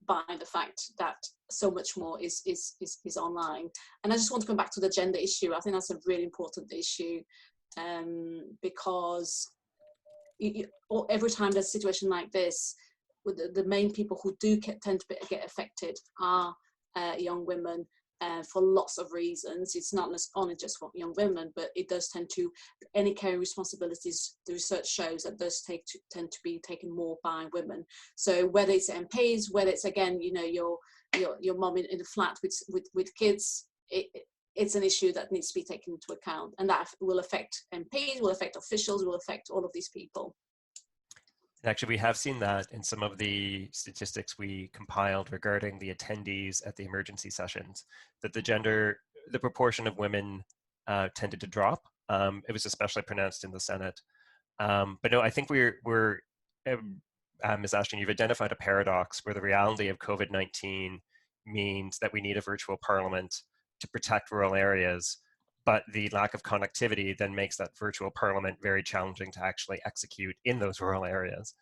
by the fact that so much more is online. And I just want to come back to the gender issue. I think that's a really important issue, because every time there's a situation like this, the main people who do tend to get affected are young women, for lots of reasons. It's not only just for young women, but it does tend to, any caring responsibilities, the research shows that does tend to be taken more by women. So whether it's MPs, whether it's, again, you know, your mom in a flat with kids, it's an issue that needs to be taken into account, and that will affect MPs, will affect officials, will affect all of these people. Actually, we have seen that in some of the statistics we compiled regarding the attendees at the emergency sessions, that the proportion of women tended to drop. It was especially pronounced in the Senate. But no, I think we're Ms. Ashton, you've identified a paradox where the reality of COVID-19 means that we need a virtual parliament to protect rural areas, but the lack of connectivity then makes that virtual parliament very challenging to actually execute in those rural areas.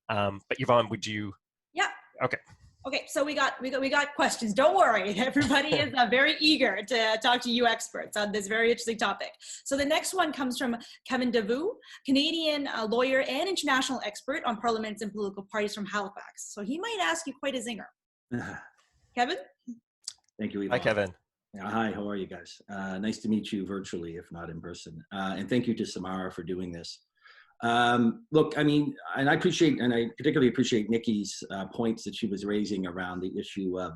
But Yvonne, would you? Yeah. Okay. Okay, so we got questions. Don't worry, everybody is very eager to talk to you experts on this very interesting topic. So the next one comes from Kevin Devoux, Canadian lawyer and international expert on parliaments and political parties from Halifax. So he might ask you quite a zinger. Kevin? Thank you, Yvonne. Hi, Kevin. Hi, how are you guys? Nice to meet you virtually, if not in person. And thank you to Samara for doing this. Look, I mean, and I particularly appreciate Niki's points that she was raising around the issue of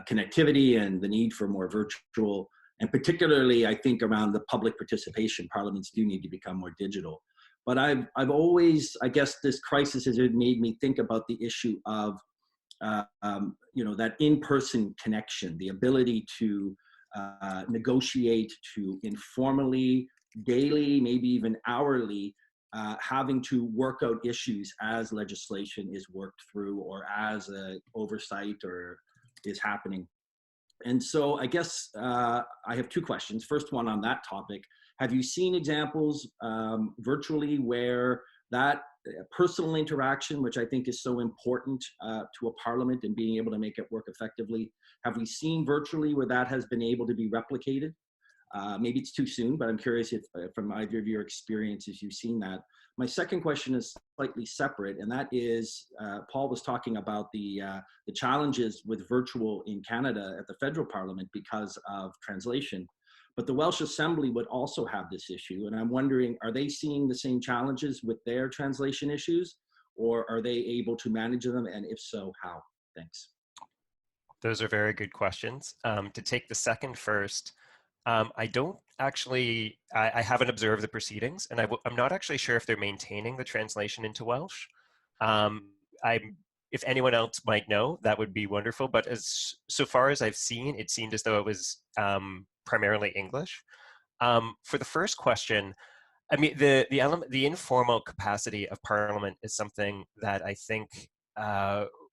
connectivity and the need for more virtual, and particularly, I think, around the public participation. Parliaments do need to become more digital. But I've always, I guess this crisis has made me think about the issue of you know, that in-person connection, the ability to negotiate, to informally, daily, maybe even hourly, having to work out issues as legislation is worked through or as oversight or is happening. And so I guess I have two questions. First one on that topic. Have you seen examples virtually where that personal interaction, which I think is so important to a parliament and being able to make it work effectively, have we seen virtually where that has been able to be replicated? Maybe it's too soon, but I'm curious if from either of your experiences you've seen that. My second question is slightly separate, and that is, Paul was talking about the challenges with virtual in Canada at the federal parliament because of translation. But the Welsh Assembly would also have this issue, and I'm wondering, are they seeing the same challenges with their translation issues, or are they able to manage them, and if so, how? Thanks. Those are very good questions. To take the second first, I don't actually, I haven't observed the proceedings, and I'm not actually sure if they're maintaining the translation into Welsh. If anyone else might know, that would be wonderful, but so far as I've seen, it seemed as though it was primarily English. For the first question, I mean, the informal capacity of Parliament is something that I think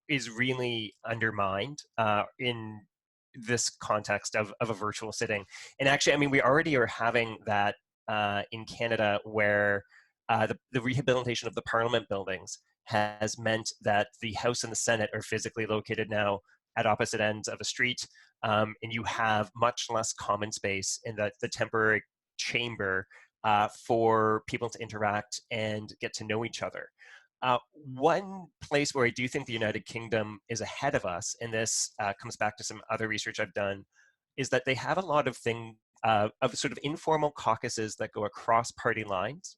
is really undermined in this context of a virtual sitting. And actually, I mean, we already are having that in Canada, where the rehabilitation of the Parliament buildings has meant that the House and the Senate are physically located now at opposite ends of a street, and you have much less common space in the temporary chamber for people to interact and get to know each other. One place where I do think the United Kingdom is ahead of us, and this comes back to some other research I've done, is that they have a lot of of sort of informal caucuses that go across party lines,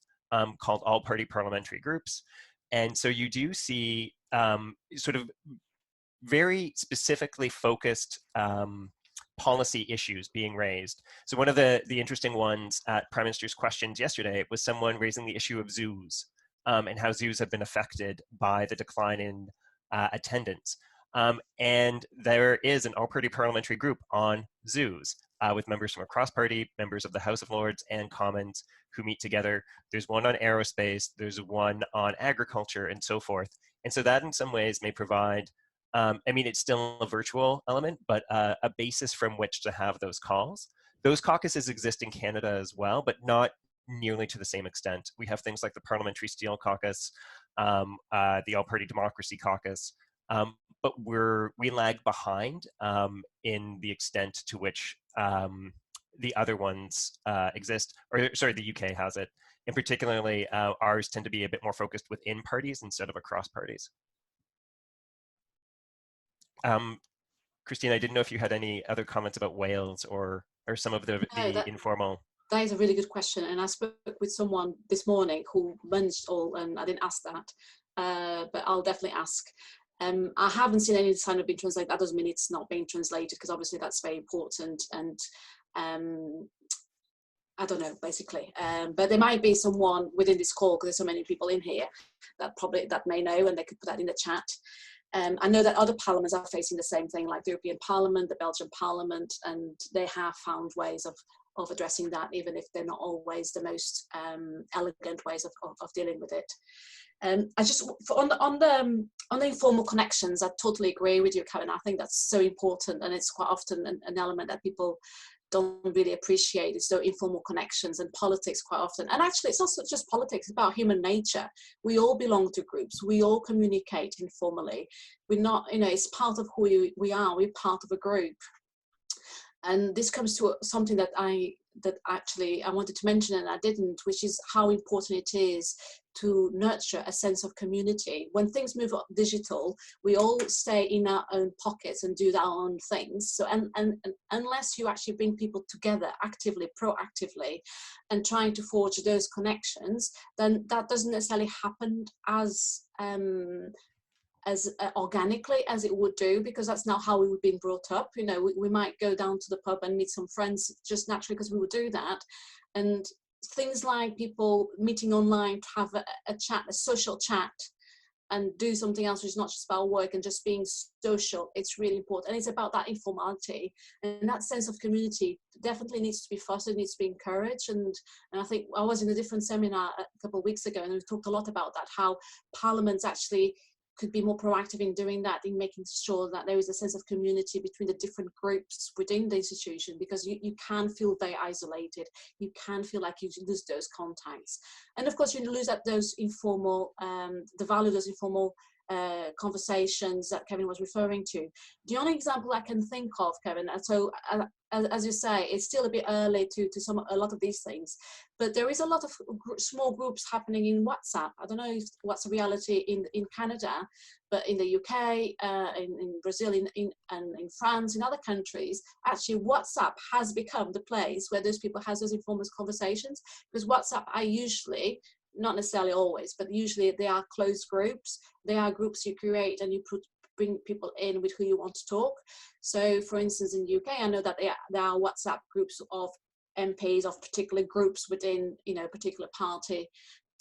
called all-party parliamentary groups. And so you do see sort of very specifically focused policy issues being raised. So one of the interesting ones at Prime Minister's questions yesterday was someone raising the issue of zoos, and how zoos have been affected by the decline in attendance. And there is an all-party parliamentary group on zoos with members from across party, members of the House of Lords and Commons who meet together. There's one on aerospace, there's one on agriculture, and so forth. And so that in some ways may provide, I mean, it's still a virtual element, but a basis from which to have those calls. Those caucuses exist in Canada as well, but not nearly to the same extent. We have things like the Parliamentary Steel Caucus, the All-Party Democracy Caucus, but we lag behind in the extent to which the other ones exist, or sorry, the UK has it. And particularly, ours tend to be a bit more focused within parties instead of across parties. Christine, I didn't know if you had any other comments about Wales or some of the informal. That is a really good question, and I spoke with someone this morning who managed all, and I didn't ask that, but I'll definitely ask. I haven't seen any sign of being translated. That doesn't mean it's not being translated, because obviously that's very important, and I don't know, basically. But there might be someone within this call, because there's so many people in here that may know, and they could put that in the chat. I know that other parliaments are facing the same thing, like the European Parliament, the Belgian Parliament, and they have found ways of addressing that, even if they're not always the most elegant ways of dealing with it. I just on the informal connections, I totally agree with you, Karen. I think that's so important, and it's quite often an element that people don't really appreciate. It's the informal connections, and politics quite often. And actually, it's not just politics; it's about human nature. We all belong to groups. We all communicate informally. We're not, it's part of who we are. We're part of a group. And this comes to something that I wanted to mention and I didn't, which is how important it is to nurture a sense of community. When things move up digital, we all stay in our own pockets and do our own things. So, and unless you actually bring people together actively, proactively, and trying to forge those connections, then that doesn't necessarily happen as organically as it would do, because that's not how we were being brought up. We might go down to the pub and meet some friends just naturally because we would do that. And things like people meeting online to have a chat, a social chat, and do something else which is not just about work and just being social. It's really important. And it's about that informality, and that sense of community definitely needs to be fostered, needs to be encouraged. And I think I was in a different seminar a couple of weeks ago, and we talked a lot about that, how parliaments actually could be more proactive in doing that, in making sure that there is a sense of community between the different groups within the institution, because you can feel very isolated. You can feel like you lose those contacts. And of course, you lose that those informal, the value of those informal conversations that Kevin was referring to. The only example I can think of, Kevin, and so as you say, it's still a bit early to a lot of these things, but there is a lot of small groups happening in WhatsApp. I don't know if what's a reality in Canada, but in the UK, in Brazil, and in France, in other countries, actually WhatsApp has become the place where those people have those informal conversations, because WhatsApp are usually, not necessarily always, but usually they are closed groups. They are groups you create and you bring people in with who you want to talk. So for instance, in the UK, I know that there are WhatsApp groups of MPs of particular groups within, a particular party.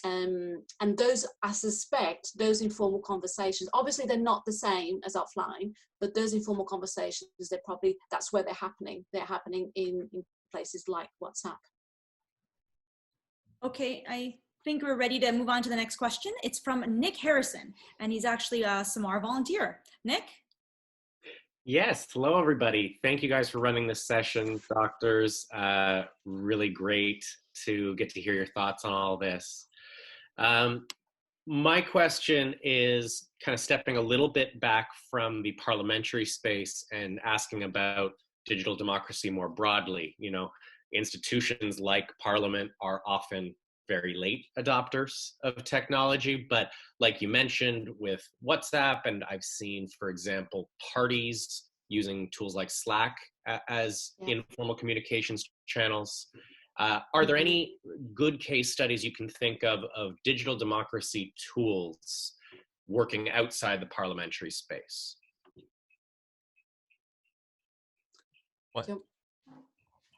And those, I suspect, those informal conversations, obviously they're not the same as offline, but those informal conversations, that's where they're happening. They're happening in places like WhatsApp. Okay, I think we're ready to move on to the next question. It's from Nick Harrison, and he's actually a Samara volunteer. Nick? Yes, hello everybody. Thank you guys for running this session, doctors. Really great to get to hear your thoughts on all this. My question is kind of stepping a little bit back from the parliamentary space and asking about digital democracy more broadly. Institutions like Parliament are often very late adopters of technology, but like you mentioned with WhatsApp, and I've seen, for example, parties using tools like Slack as informal communications channels. Are there any good case studies you can think of digital democracy tools working outside the parliamentary space? What?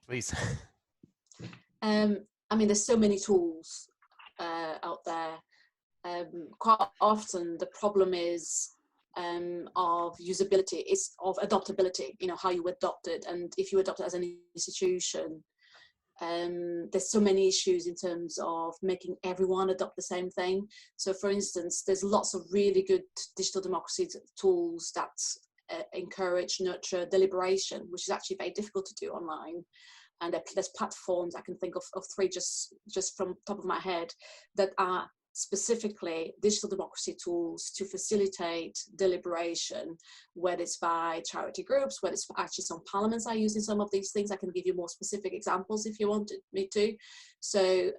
Please. I mean, there's so many tools out there. Quite often the problem is of usability, it's of adoptability, how you adopt it. And if you adopt it as an institution, there's so many issues in terms of making everyone adopt the same thing. So for instance, there's lots of really good digital democracy tools that encourage, nurture deliberation, which is actually very difficult to do online. And there's platforms, I can think of three just from the top of my head, that are specifically digital democracy tools to facilitate deliberation, whether it's by charity groups, whether it's actually some parliaments are using some of these things. I can give you more specific examples if you wanted me to. So,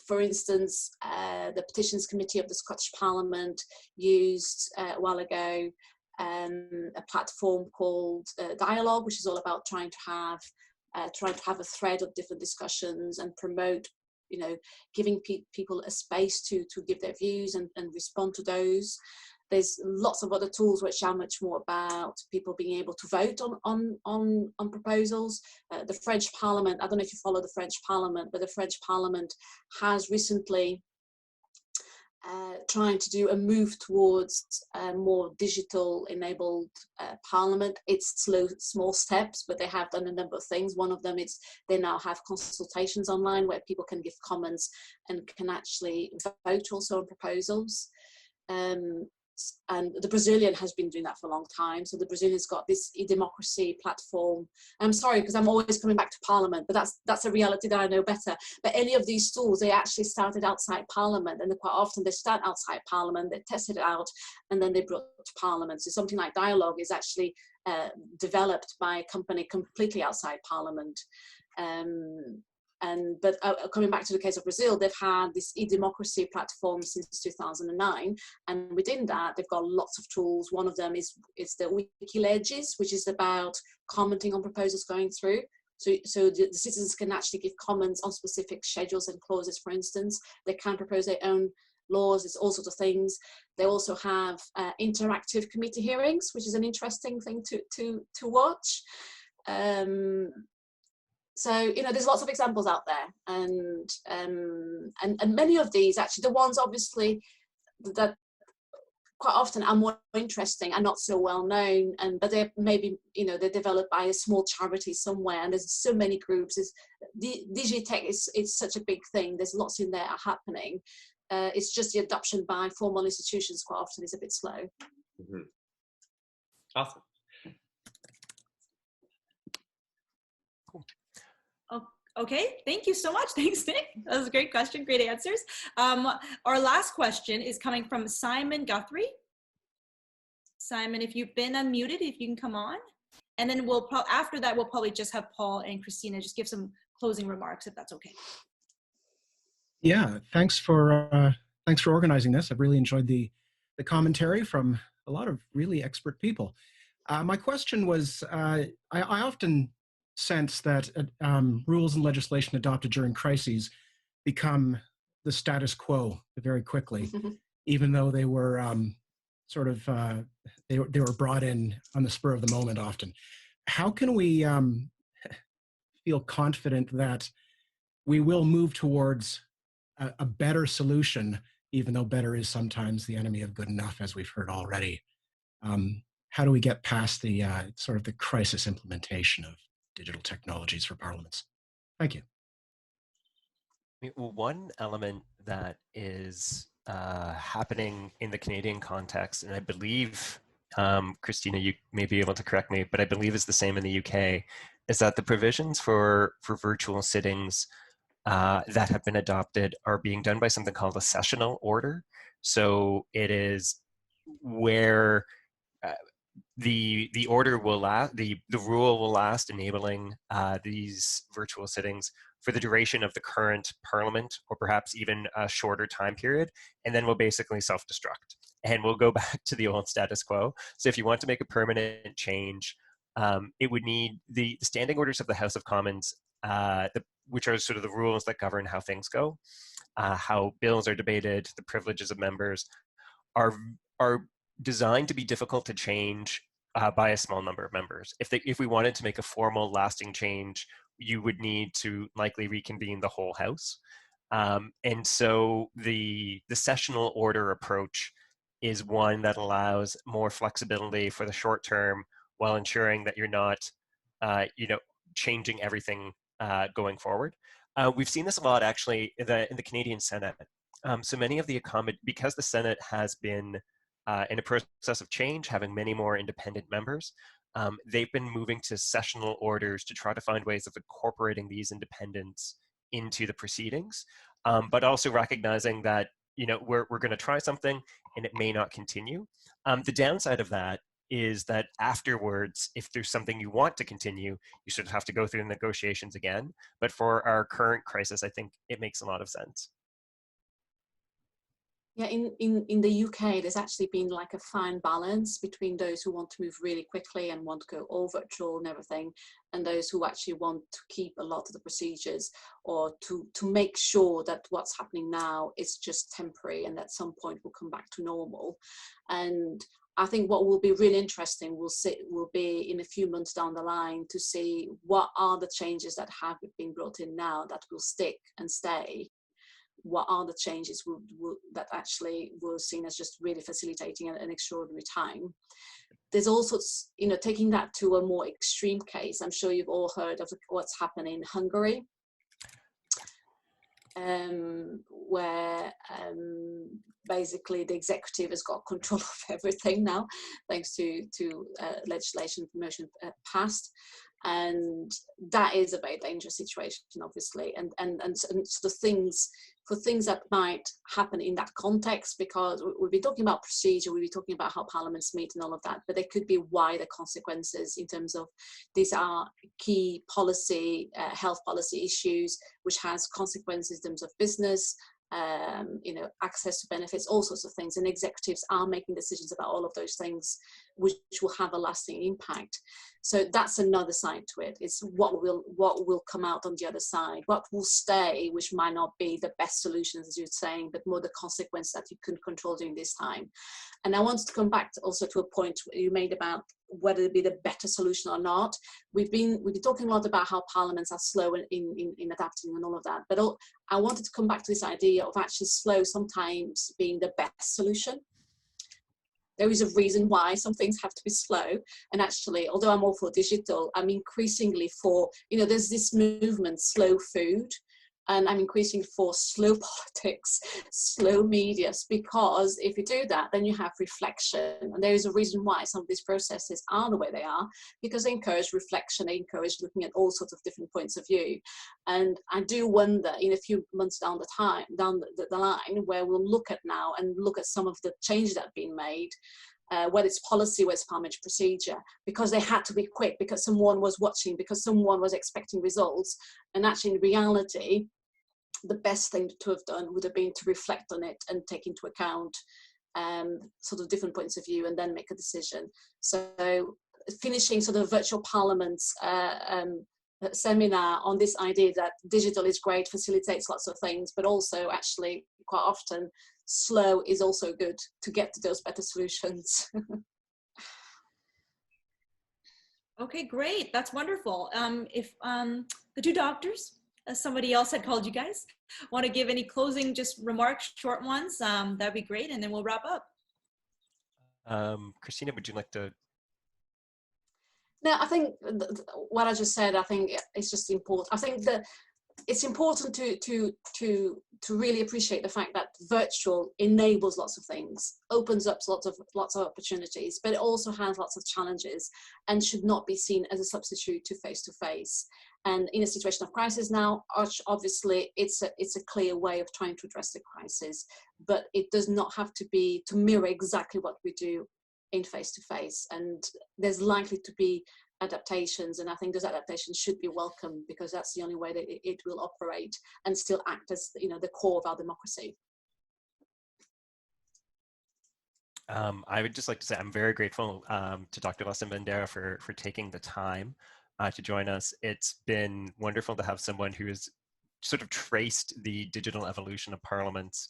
for instance, the Petitions Committee of the Scottish Parliament used a while ago a platform called Dialogue, which is all about trying to have a thread of different discussions and promote, giving people a space to give their views and respond to those. There's lots of other tools which are much more about people being able to vote on proposals. The French Parliament, I don't know if you follow the French Parliament, but the French Parliament has recently trying to do a move towards a more digital enabled parliament. It's small steps, but they have done a number of things. One of them is they now have consultations online where people can give comments and can actually vote also on proposals. And the Brazilian has been doing that for a long time. So the Brazilian's got this e-democracy platform. I'm sorry, because I'm always coming back to Parliament, but that's a reality that I know better. But any of these tools, they actually started outside Parliament, and quite often they start outside Parliament, they tested it out, and then they brought it to Parliament. So something like Dialogue is actually developed by a company completely outside Parliament. But coming back to the case of Brazil, they've had this e-democracy platform since 2009, and within that they've got lots of tools. One of them is the Wikiledges, which is about commenting on proposals going through. So the citizens can actually give comments on specific schedules and clauses, for instance. They can propose their own laws, it's all sorts of things. They also have interactive committee hearings, which is an interesting thing to watch. So, there's lots of examples out there, and many of these, actually, the ones obviously that quite often are more interesting and not so well known, but they're maybe, they're developed by a small charity somewhere, and there's so many groups. Digitech is such a big thing. There's lots in there happening. It's just the adoption by formal institutions quite often is a bit slow. Mm-hmm. Awesome. Cool. Oh, okay, thank you so much. Thanks, Nick. That was a great question, great answers. Our last question is coming from Simon Guthrie. Simon, if you've been unmuted, if you can come on. And then after that, we'll probably just have Paul and Christina just give some closing remarks, if that's okay. Yeah, thanks for organizing this. I've really enjoyed the commentary from a lot of really expert people. My question was, I often sense that rules and legislation adopted during crises become the status quo very quickly, even though they were they were brought in on the spur of the moment often. How can we feel confident that we will move towards a better solution, even though better is sometimes the enemy of good enough, as we've heard already? How do we get past the the crisis implementation of digital technologies for parliaments? Thank you. Well, one element that is happening in the Canadian context, and I believe, Christina, you may be able to correct me, but I believe is the same in the UK, is that the provisions for virtual sittings that have been adopted are being done by something called a sessional order. So it is where the order will last, the rule will last, enabling these virtual sittings for the duration of the current parliament, or perhaps even a shorter time period, and then we'll basically self-destruct and we'll go back to the old status quo. So if you want to make a permanent change, it would need the standing orders of the House of Commons, which are sort of the rules that govern how things go, how bills are debated, the privileges of members, are designed to be difficult to change by a small number of members. If we wanted to make a formal, lasting change, you would need to likely reconvene the whole House. And so the sessional order approach is one that allows more flexibility for the short term, while ensuring that you're not, changing everything going forward. We've seen this a lot actually in the Canadian Senate. So many of the because the Senate has been in a process of change, having many more independent members, they've been moving to sessional orders to try to find ways of incorporating these independents into the proceedings, but also recognizing that we're going to try something and it may not continue. The downside of that is that afterwards, if there's something you want to continue, you sort of have to go through the negotiations again. But for our current crisis, I think it makes a lot of sense. Yeah, in the UK, there's actually been like a fine balance between those who want to move really quickly and want to go all virtual and everything, and those who actually want to keep a lot of the procedures, or to make sure that what's happening now is just temporary and at some point will come back to normal. And I think what will be really interesting will be in a few months down the line to see what are the changes that have been brought in now that will stick and stay. What are the changes that actually were seen as just really facilitating an extraordinary time. There's also, taking that to a more extreme case, I'm sure you've all heard of what's happened in Hungary, where basically the executive has got control of everything now, thanks to legislation promotion passed. And that is a very dangerous situation, obviously, and so things that might happen in that context, because we'll be talking about procedure, we'll be talking about how parliaments meet and all of that, but there could be wider consequences in terms of these are key policy, health policy issues, which has consequences in terms of business, access to benefits, all sorts of things, and executives are making decisions about all of those things which will have a lasting impact. So that's another side to it. It's what will come out on the other side, what will stay, which might not be the best solutions, as you're saying, but more the consequence that you can control during this time. And I wanted to come back also to a point you made about whether it be the better solution or not. We've been talking a lot about how parliaments are slow in adapting and all of that, but I wanted to come back to this idea of actually slow sometimes being the best solution. There is a reason why some things have to be slow. And actually, although I'm all for digital, I'm increasingly for, there's this movement, slow food, and I'm increasingly for slow politics, slow media, because if you do that, then you have reflection. And there is a reason why some of these processes are the way they are, because they encourage reflection, they encourage looking at all sorts of different points of view. And I do wonder, in a few months down the line, where we'll look at now and look at some of the changes that have been made, whether it's policy, whether it's parliamentary procedure, because they had to be quick, because someone was watching, because someone was expecting results. And actually, in reality, the best thing to have done would have been to reflect on it and take into account sort of different points of view and then make a decision. So finishing sort of virtual parliaments seminar on this idea that digital is great, facilitates lots of things, but also actually quite often slow is also good to get to those better solutions. Okay, great. That's wonderful. If the two doctors, as somebody else had called you guys, want to give any closing just remarks, short ones, that'd be great, and then we'll wrap up. Christina, would you like to? No, I think what I just said, I think it's just important. I think that it's important to really appreciate the fact that virtual enables lots of things, opens up lots of opportunities, but it also has lots of challenges and should not be seen as a substitute to face-to-face. And in a situation of crisis now, obviously it's a clear way of trying to address the crisis, but it does not have to be to mirror exactly what we do in face-to-face. And there's likely to be adaptations, and I think those adaptations should be welcome, because that's the only way that it will operate and still act as the core of our democracy. I would just like to say I'm very grateful to Dr. Leston-Bandeira for taking the time to join us. It's been wonderful to have someone who has sort of traced the digital evolution of parliaments,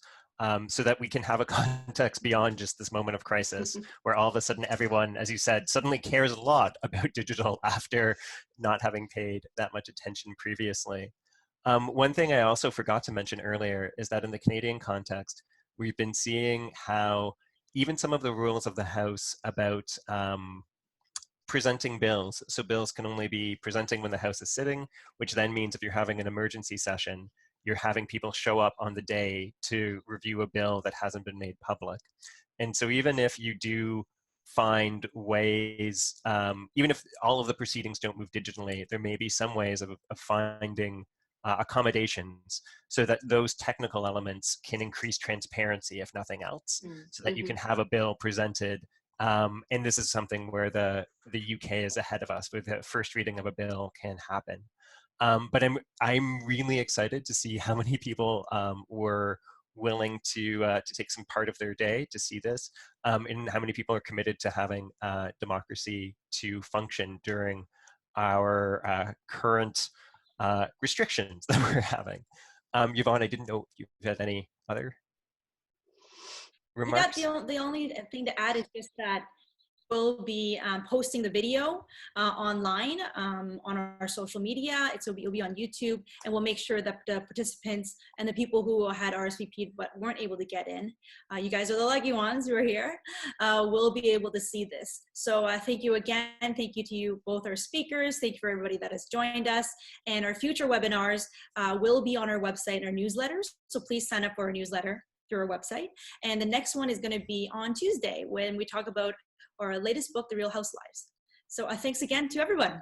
so that we can have a context beyond just this moment of crisis, where all of a sudden everyone, as you said, suddenly cares a lot about digital after not having paid that much attention previously. One thing I also forgot to mention earlier is that in the Canadian context, we've been seeing how even some of the rules of the House about presenting bills, so bills can only be presenting when the House is sitting, which then means if you're having an emergency session, you're having people show up on the day to review a bill that hasn't been made public. And so even if you do find ways, even if all of the proceedings don't move digitally, there may be some ways of finding accommodations so that those technical elements can increase transparency, if nothing else, so that you can have a bill presented. And this is something where the UK is ahead of us, where the first reading of a bill can happen. But I'm really excited to see how many people were willing to take some part of their day to see this, and how many people are committed to having democracy to function during our current restrictions that we're having. Yvonne, I didn't know if you had any other remarks? Yeah, the only thing to add is just that we'll be posting the video online on our social media. It'll be on YouTube, and we'll make sure that the participants and the people who had RSVP'd but weren't able to get in, you guys are the lucky ones who are here, will be able to see this. So thank you again. Thank you to you, both our speakers. Thank you for everybody that has joined us. And our future webinars will be on our website and our newsletters. So please sign up for our newsletter through our website. And the next one is going to be on Tuesday when we talk about our latest book, The Real Housewives. So thanks again to everyone.